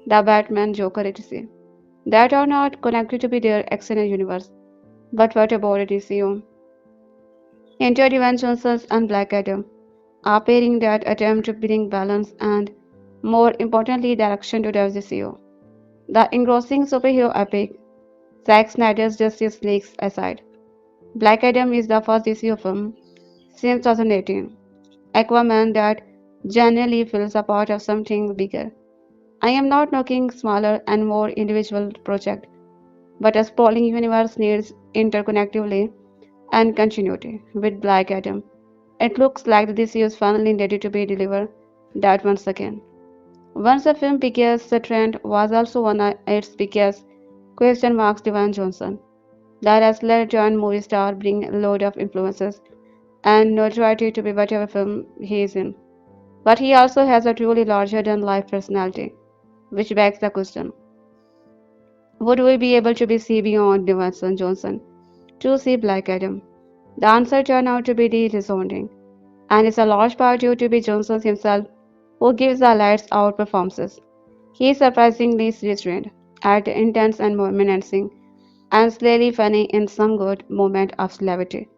Speaker 1: The Batman Joker etc., that are not connected to be their extended universe. But what about the DCU? Enter Dwayne Johnson's and Black Adam, a pairing that attempt to bring balance and, more importantly, direction to the DCU. The engrossing superhero epic, Zack Snyder's Justice League aside, Black Adam is the first DCU film since 2018. Aquaman that genuinely feels a part of something bigger. I am not knocking smaller and more individual projects, but a sprawling universe needs interconnectively and continuity with Black Adam. It looks like the DCU is finally ready to be delivered that once again. Once the film biggest trend was also one of its biggest question marks Dwayne Johnson. The wrestler turned movie star bring a load of influences and notoriety to be whatever film he is in. But he also has a truly larger than life personality, which begs the question, would we be able to be see beyond Dwayne Johnson to see Black Adam? The answer turned out to be the resounding, and it's a large part due to be Johnson himself who gives the lights out performances. He is surprisingly restrained, at intense and menacing, and slightly funny in some good moment of levity.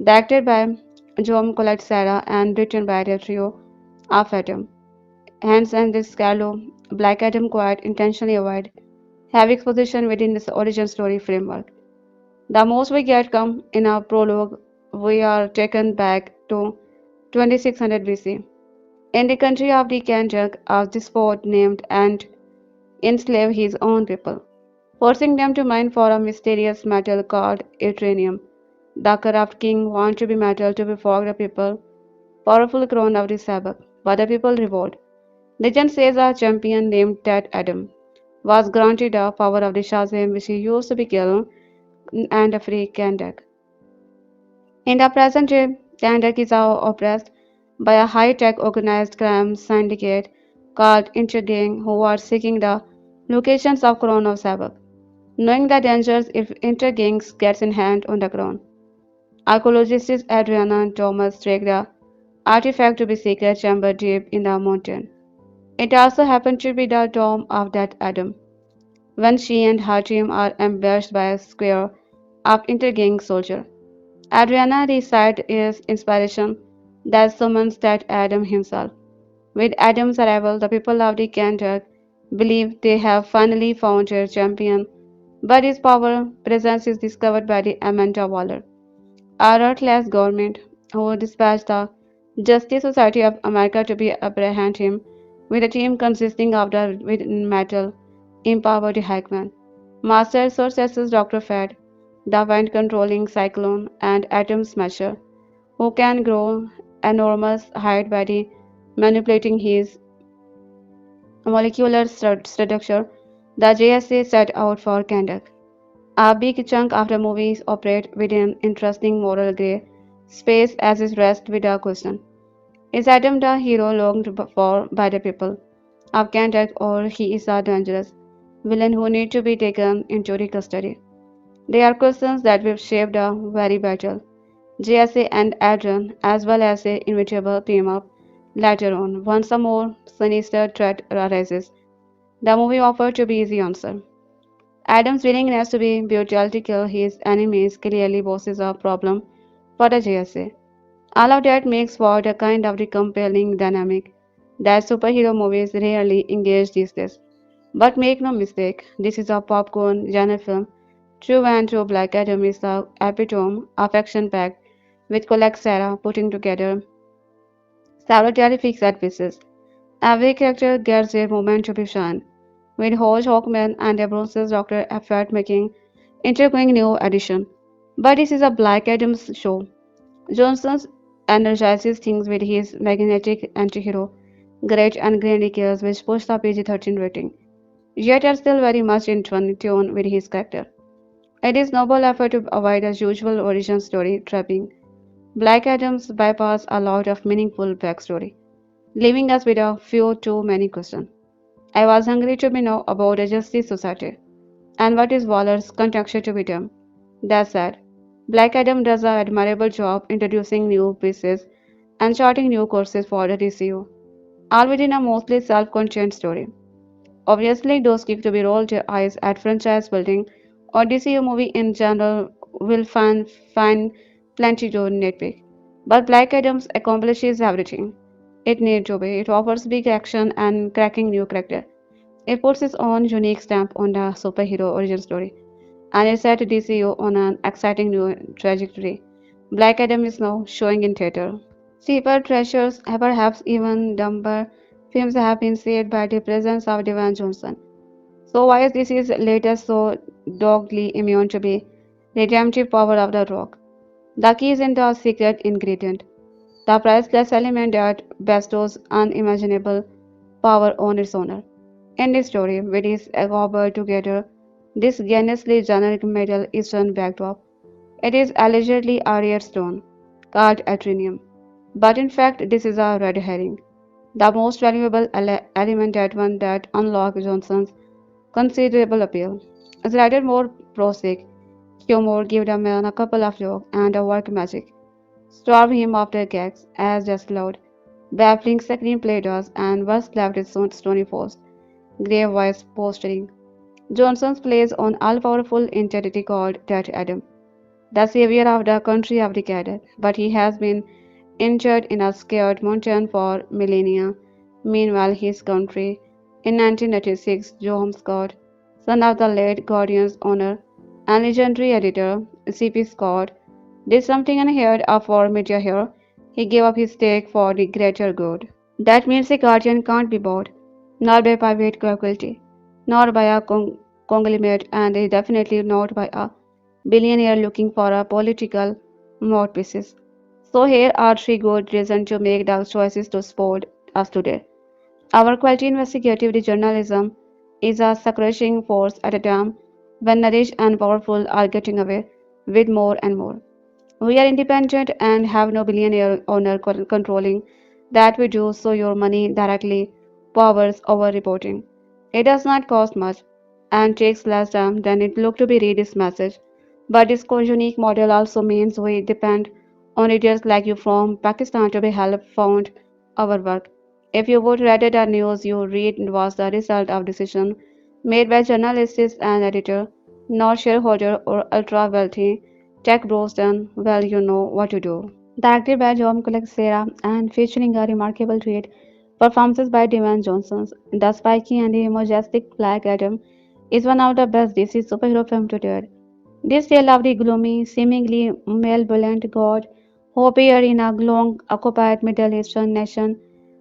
Speaker 1: Directed by Joan Colette Serra and written by the trio of Adam, Hans and Scalo, Black Adam quite intentionally avoid heavy exposition within this origin story framework. The most we get come in our prologue. We are taken back to 2600 BC. In the country of the Kahndaq, a despot named and enslaved his own people, forcing them to mine for a mysterious metal called Etranium. The corrupt king wanted to be metal to befog the people, powerful crown of the Sabbath, but the people revolt. Legend says a champion named Teth-Adam was granted the power of the Shazam which he used to be killed and free Kahndaq. In the present day, Kahndaq is oppressed by a high-tech organized crime syndicate called Intergang who are seeking the locations of Crown of Sabbath. Knowing the dangers if Intergangs gets in hand on the crown, archaeologist Adriana and Thomas take the artifact to be secret chamber deep in the mountain. It also happened to be the tomb of that Adam, when she and her team are ambushed by a square of intergang soldiers. Adriana recites his inspiration that summons that Adam himself. With Adam's arrival, the people of the Kahndaq believe they have finally found their champion, but his power presence is discovered by the Amanda Waller, a ruthless government who dispatched the Justice Society of America to be apprehend him, with a team consisting of the with metal empowered Hackman, Master Sorceress Dr. Fed, the wind controlling cyclone, and atom smasher, who can grow enormous height by the manipulating his molecular structure. The JSA set out for Kahndaq. A big chunk of the movies operate within an interesting moral grey space as it rests with a question. Is Adam the hero longed for by the people of Kahndaq, or he is a dangerous villain who needs to be taken into the custody? They are questions that will shape the very battle. JSA and Adrian, as well as the inevitable team up later on, once a more sinister threat arises. The movie offers to be easy answer. Adam's willingness to be brutal to kill his enemies clearly poses a problem for the JSA. All of that makes for the kind of the compelling dynamic that superhero movies rarely engage these days. But make no mistake, this is a popcorn genre film. True and True Black Adam is the epitome of action packed with Colette Sarah putting together several terrific set pieces. Every character gets their moment to be shine, with Hodge Hawkman and Abrams's Dr. Effort making intriguing new addition. But this is a Black Adam's show. Johnson energizes things with his magnetic anti-hero, great and grandiose which push the PG-13 rating, yet are still very much in tune with his character. It is noble effort to avoid the usual origin story trapping. Black Adams bypass a lot of meaningful backstory, leaving us with a few too many questions. I was hungry to be know about the Justice Society and what is Waller's connection to them. That said, Black Adam does an admirable job introducing new pieces and charting new courses for the DCU, all within a mostly self-contained story. Obviously, those keep to be rolled their eyes at franchise building or DCU movie in general will find plenty to nitpick. But Black Adams accomplishes everything it needs to be. It offers big action and cracking new character. It puts its own unique stamp on the superhero origin story, and it set DCU on an exciting new trajectory. Black Adam is now showing in theater. Cheaper treasures, perhaps even dumber films have been saved by the presence of Dwayne Johnson. So why is this his latest so doggedly immune to the redemptive power of the rock? The key is in the secret ingredient. the priceless element that bestows unimaginable power on its owner. In this story, which is cobbled together this ghastly generic Middle Eastern backdrop, it is allegedly a rare stone called atrinium. But in fact, this is a red herring. The most valuable element that one that unlocked Johnson's considerable appeal. As writer more prosaic, humor give the man a couple of jokes and a work magic. Starve him of the gags as just loud, baffling screenplay does, and was left is stony force, grave voice posturing. Johnson plays an all-powerful entity called Teth-Adam, the savior of the country abdicated, but he has been injured in a scared mountain for millennia. Meanwhile, his country, in 1986, John Scott, son of the late Guardian's owner and legendary editor C.P. Scott, did something unheard of for media here. He gave up his stake for the greater good. That means a guardian can't be bought, not by private property, nor by a conglomerate, and definitely not by a billionaire looking for a political mouthpieces. So here are three good reasons to make the choices to support us today. Our quality investigative journalism is a crushing force at a time when the rich and powerful are getting away with more and more. We are independent and have no billionaire owner controlling that we do, so your money directly powers our reporting. It does not cost much and takes less time than it looked to be read this message. But this unique model also means we depend on readers like you from Pakistan to be help found our work. If you would rather the news you read was the result of decision made by journalists and editor, not shareholder or ultra wealthy tech bros, then well you know what to do. Directed by John Sarah and featuring a remarkable treat performances by Dwayne Johnson, the spiky and the majestic Black Adam is one of the best DC superhero films to date. This tale of the gloomy, seemingly malevolent god who appeared in a long-occupied Middle Eastern nation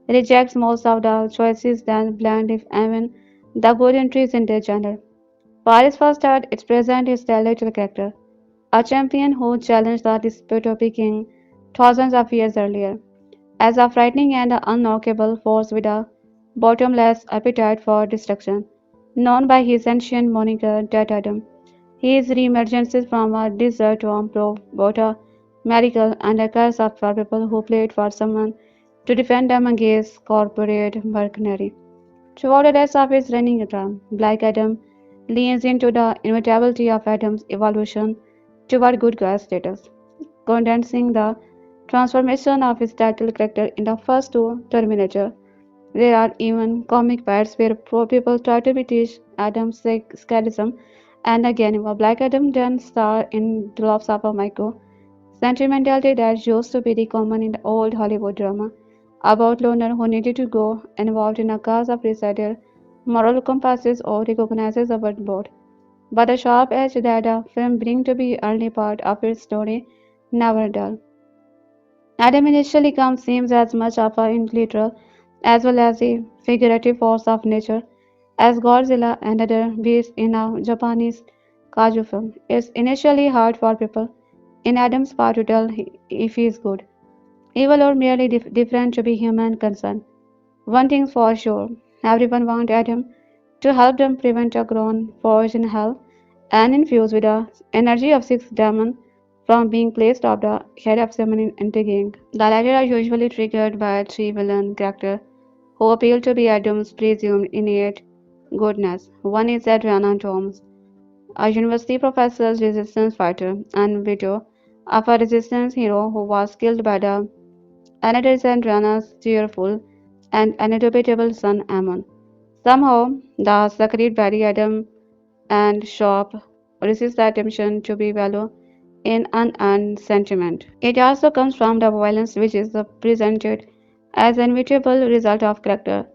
Speaker 1: rejects most of the choices that blend, if even, the good entries in their genre. For its first start, it presents its little character, a champion who challenged the despotic king thousands of years earlier, as a frightening and unknockable force with a bottomless appetite for destruction. Known by his ancient moniker Teth-Adam, his re-emergence from a desert to prove both a miracle and a curse of for people who played for someone to defend them against corporate mercenary. Throughout the rest of his reigning term, Black Adam leans into the inevitability of Adam's evolution toward good guy status, condensing the transformation of his title character in the first two Terminator. There are even comic parts where pro people try to teach Adam's scadism, and again, a Black Adam then star in drops of a micro sentimentality that used to be the common in the old Hollywood drama about loner who needed to go involved in a cause of decided moral compasses or recognizes our both. But the sharp edge that the film brings to be early part of its story never dull. Adam initially comes seems as much of a literal as well as a figurative force of nature as Godzilla and other beasts in a Japanese kaiju film. It's initially hard for people in Adam's part to tell if he is good, evil, or merely different to be human concern. One thing's for sure, everyone wants Adam to help them prevent a grown forge in hell and infused with the energy of six demons from being placed off the head of someone intriguing. The latter are usually triggered by three villain characters who appeal to be Adam's presumed innate goodness. One is Adriana Thomas, a university professor, resistance fighter, and widow of a resistance hero who was killed by the another is Adriana's cheerful and indomitable son Ammon. Somehow, the secret Barry Adam and Shop resist the temptation to be value in unearned sentiment. It also comes from the violence which is presented as an inevitable result of character,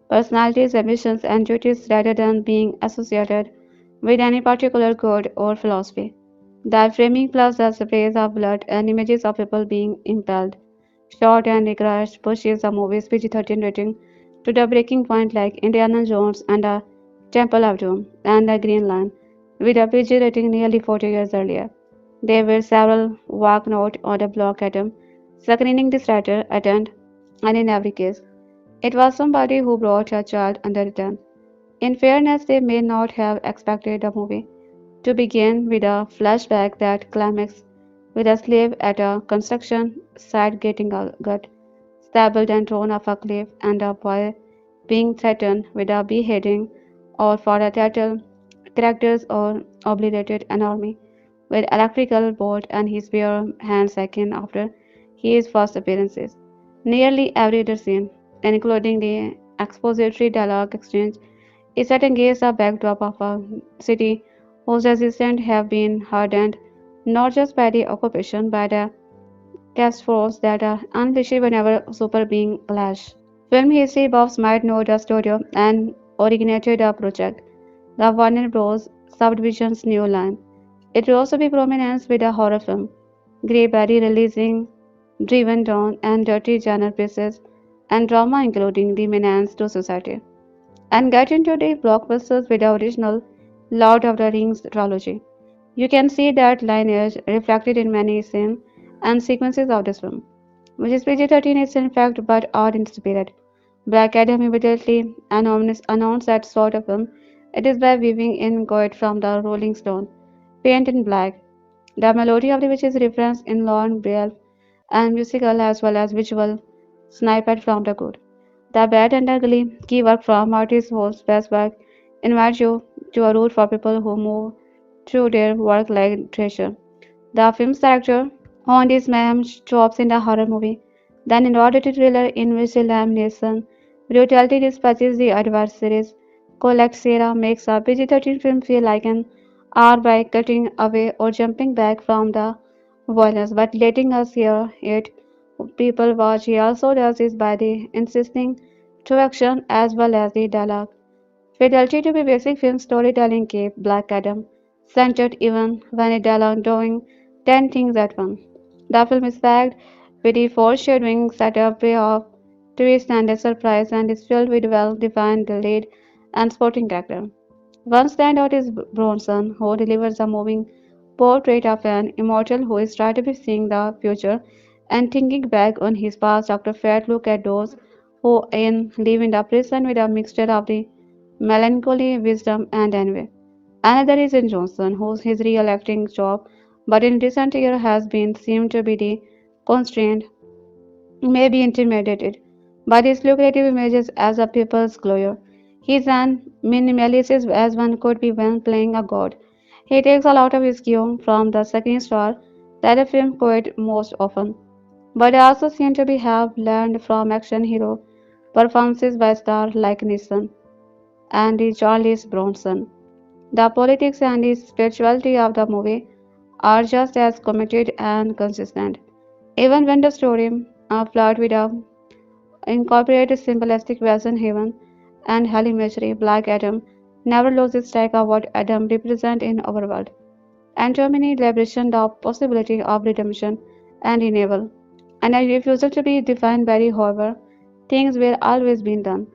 Speaker 1: personalities, ambitions, and duties rather than being associated with any particular code or philosophy. The framing plus the sprays of blood and images of people being impaled, shot and crushed pushes the movie's PG-13 rating to the breaking point like Indiana Jones and the Temple of Doom and the Green Line, with a PG rating nearly 40 years earlier. There were several walk notes on the block atom screening the starter attend, and in every case, it was somebody who brought a child under 10. In fairness, they may not have expected the movie to begin with a flashback that climaxes with a slave at a construction site getting a gut stabbed and thrown off a cliff, and a boy being threatened with a beheading, or for a title, characters or obliterated an army with electrical bolt and his bare hands second after his first appearances. Nearly every other scene, including the expository dialogue exchange, is set against a backdrop of a city whose resistance have been hardened not just by the occupation but the cast force that are unleashed whenever super being clash. Film history buffs might know the studio and originated a project, the Warner Bros. Subdivision's New Line. It will also be prominent with a horror film, Grey Berry releasing Driven Dawn and Dirty genre pieces, and drama including The Menace to Society, and get into the blockbusters with the original Lord of the Rings trilogy. You can see that lineage reflected in many scenes and sequences of this film, which is PG-13 is in fact but odd in spirit. Black Adam immediately announced that sort of film. It is by weaving in quote from the Rolling Stone, Paint in Black, the melody of which is referenced in Lorne Bell and musical as well as visual, sniped from the good. The bad and ugly key work from artist whose best work invite you to a root for people who move through their work like treasure. The film's director honed his mayhem chops in the horror movie, then eroded a thriller in which elimination, brutality dispatches the adversaries. Colette Serra makes a PG-13 film feel like an hour by cutting away or jumping back from the violence, but letting us hear it. People watch. He also does this by the insisting to action as well as the dialogue. Fidelity to the basic film storytelling kept Black Adam centered even when it dialogue doing 10 things at once. The film is packed with the foreshadowing, setup, payoff, twist, and a surprise, and is filled with well-defined lead and supporting character. One standout is Bronson, who delivers a moving portrait of an immortal who is trying to be seeing the future and thinking back on his past after a fair look at those who live in the prison with a mixture of the melancholy, wisdom, and envy. Another is in Johnson, whose his real acting job, but in recent years has been seemed to be the constrained, may be intimidated by these lucrative images as a people's glory. He is an minimalist as one could be when playing a god. He takes a lot of his cue from the second star that the film quote most often, but also seem to be have learned from action hero performances by stars like Neeson and the Charles Bronson. The politics and the spirituality of the movie are just as committed and consistent. Even when the story flirts with a incorporated symbolistic Western heaven and hell imagery, Black Adam never loses track of what Adam represents in our world. And Germany liberation the possibility of redemption and renewal, and a refusal to be defined by the however things were always been done.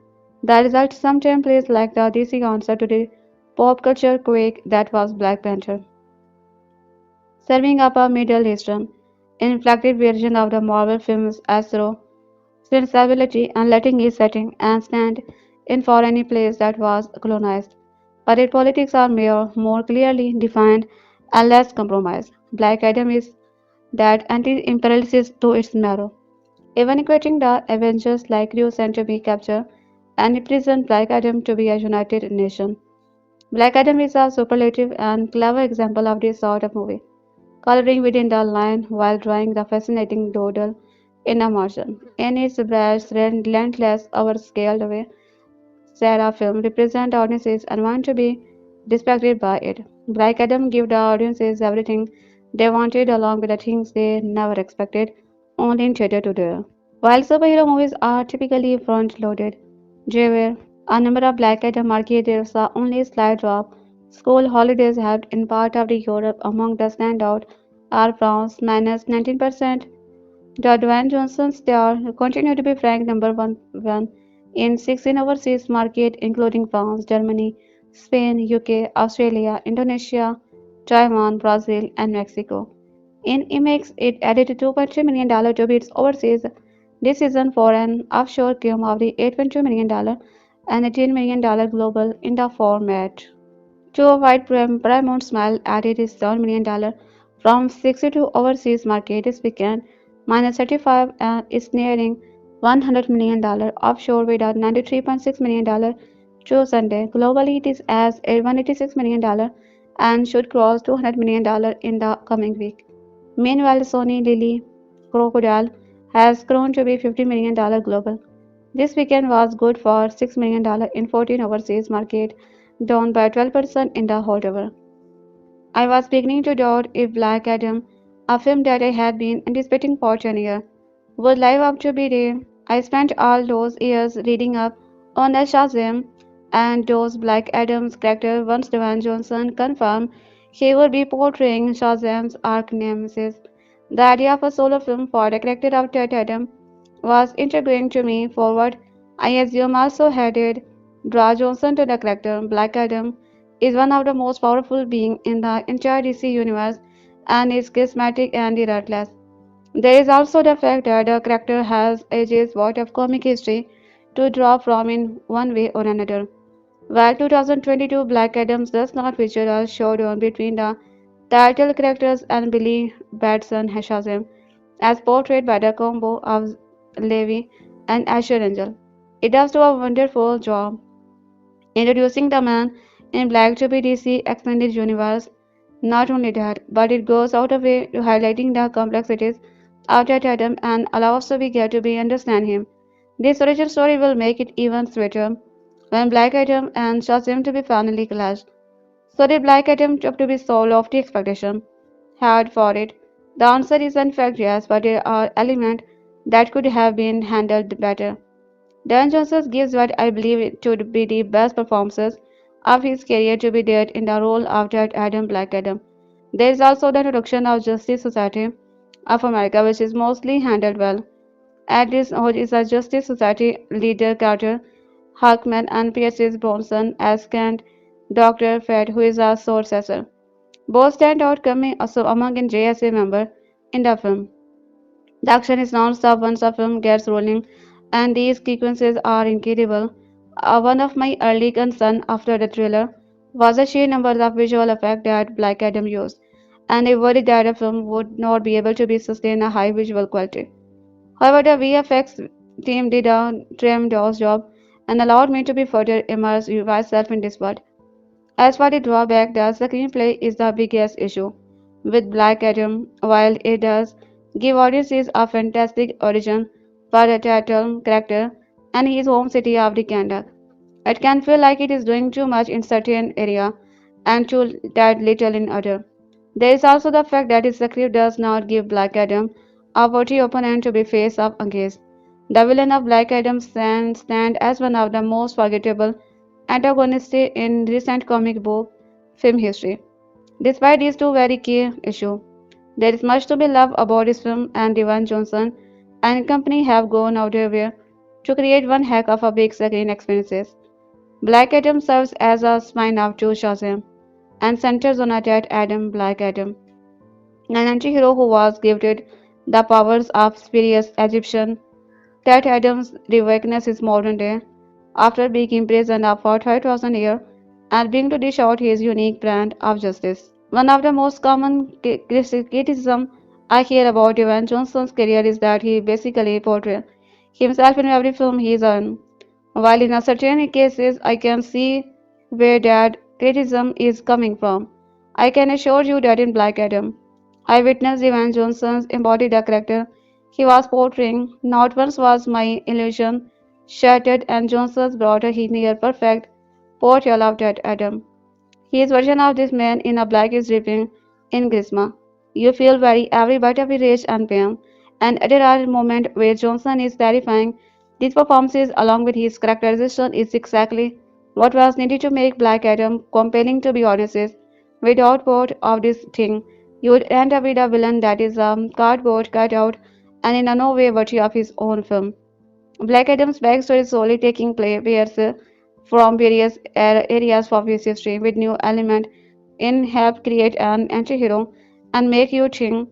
Speaker 1: The result sometimes plays like the DC answer to the pop culture quake that was Black Panther, serving up a Middle Eastern, inflected version of the Marvel film's Astro sensibility and letting it setting and stand in for any place that was colonized. But its politics are more clearly defined and less compromised. Black Adam is that anti-imperialist to its marrow, even equating the Avengers like Crew sent to be captured and imprisoned Black Adam to be a united nation. Black Adam is a superlative and clever example of this sort of movie, coloring within the line while drawing the fascinating doodle in a margin. In its brash, relentless, overscaled way, Sarah film represent audiences and want to be respected by it. Black Adam give the audiences everything they wanted along with the things they never expected only in theater to do. While superhero movies are typically front-loaded, there were a number of Black Adam marketers saw only slight drop. School holidays helped in part of the Europe among the standout are France minus 19%. The Dwayne Johnson star continued to be ranked number one in 16 overseas markets including France, Germany, Spain, UK, Australia, Indonesia, Taiwan, Brazil, and Mexico. In IMAX, it added $2.3 million to its overseas decision for an offshore cum of the $8.2 million and $18 million global in the format. To avoid Paramount Smile added its $7 million from 62 overseas market this weekend, minus 35 and is nearing $100 million offshore with a $93.6 million to Sunday. Globally, it is as a $186 million and should cross $200 million in the coming week. Meanwhile, Sony Lily Crocodile has grown to be $50 million global. This weekend was good for $6 million in 14 overseas market, down by 12% in the holdover. I was beginning to doubt if Black Adam, a film that I had been anticipating for 10 years, would live up to be there. I spent all those years reading up on the Shazam and those Black Adam's character once Dwayne Johnson confirmed he would be portraying Shazam's arch nemesis. The idea of a solo film for the character of Teth-Adam was intriguing to me for what I assume also headed draw Johnson to the character. Black Adam is one of the most powerful beings in the entire DC universe and is charismatic and ruthless. There is also the fact that the character has ages worth of comic history to draw from in one way or another. While 2022 Black Adam does not feature a showdown between the title characters and Billy Batson Shazam, as portrayed by the combo of Levi and Asher Angel, it does do a wonderful job introducing the man in black to be DC Extended Universe. Not only that, but it goes out of way to highlighting the complexities of that Adam and allows us to be get to be understand him. This origin story will make it even sweeter when Black Adam and Shazam to be finally clash. So did Black Adam up to be so lofty expectation had for it? The answer is in fact yes, but there are elements that could have been handled better. Dan Johnson gives what I believe to be the best performances of his career to be there in the role of that Adam Black Adam. There is also the introduction of Justice Society of America, which is mostly handled well. Aldis Hodge is a Justice Society leader Carter Harkman and Pierce Bronson as Kent Dr. Fed, who is a sorcerer. Both stand out coming also among a JSA member in the film. The action is non-stop once the film gets rolling, and these sequences are incredible. One of my early concerns after the thriller was the sheer number of visual effects that Black Adam used, and I worried that the film would not be able to be sustain a high visual quality. However, the VFX team did a tremendous job and allowed me to be further immerse myself in this world. As for the drawback, the screenplay is the biggest issue with Black Adam. While it does give audiences a fantastic origin for the title character and his home city of the Kahndaq, it can feel like it is doing too much in certain area and too that little in other. There is also the fact that his script does not give Black Adam a worthy opponent to be faced up against. The villain of Black Adam stands as one of the most forgettable antagonists in recent comic book film history. Despite these two very key issues, there is much to be loved about this film, and Dwayne Johnson and company have gone out their way to create one heck of a big screen experience. Black Adam serves as a spin-off to Shazam and centers on a dead Adam Black Adam, an anti-hero who was gifted the powers of spurious Egyptian. Ted Adams' awakens his modern day after being imprisoned for 5,000 years and bring to dish out his unique brand of justice. One of the most common criticism I hear about Dwayne Johnson's career is that he basically portrays himself in every film he is in. While in a certain cases I can see where that criticism is coming from, I can assure you that in Black Adam, I witnessed Dwayne Johnson's embodied the character he was portraying. Not once was my illusion shattered, and Johnson's brought a near perfect portrayal of that Adam. His version of this man in a black is dripping in charisma. You feel very every bit of rage and pain, and there are moments where Johnson is terrifying. These performances, along with his characterization, is exactly what was needed to make Black Adam compelling. To be honest, without both of this thing, you would end up with a villain that is a cardboard cutout and in no way worthy of his own film. Black Adam's backstory is slowly taking place from various areas of his history with new element in help create an anti-hero and make you think.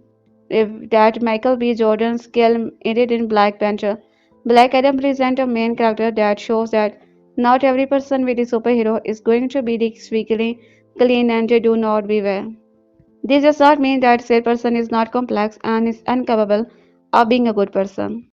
Speaker 1: if that Michael B. Jordan's skill aided in Black Panther. Black Adam presents a main character that shows that not every person with a superhero is going to be squeaky clean and they do not beware. This does not mean that said person is not complex and is incapable of being a good person.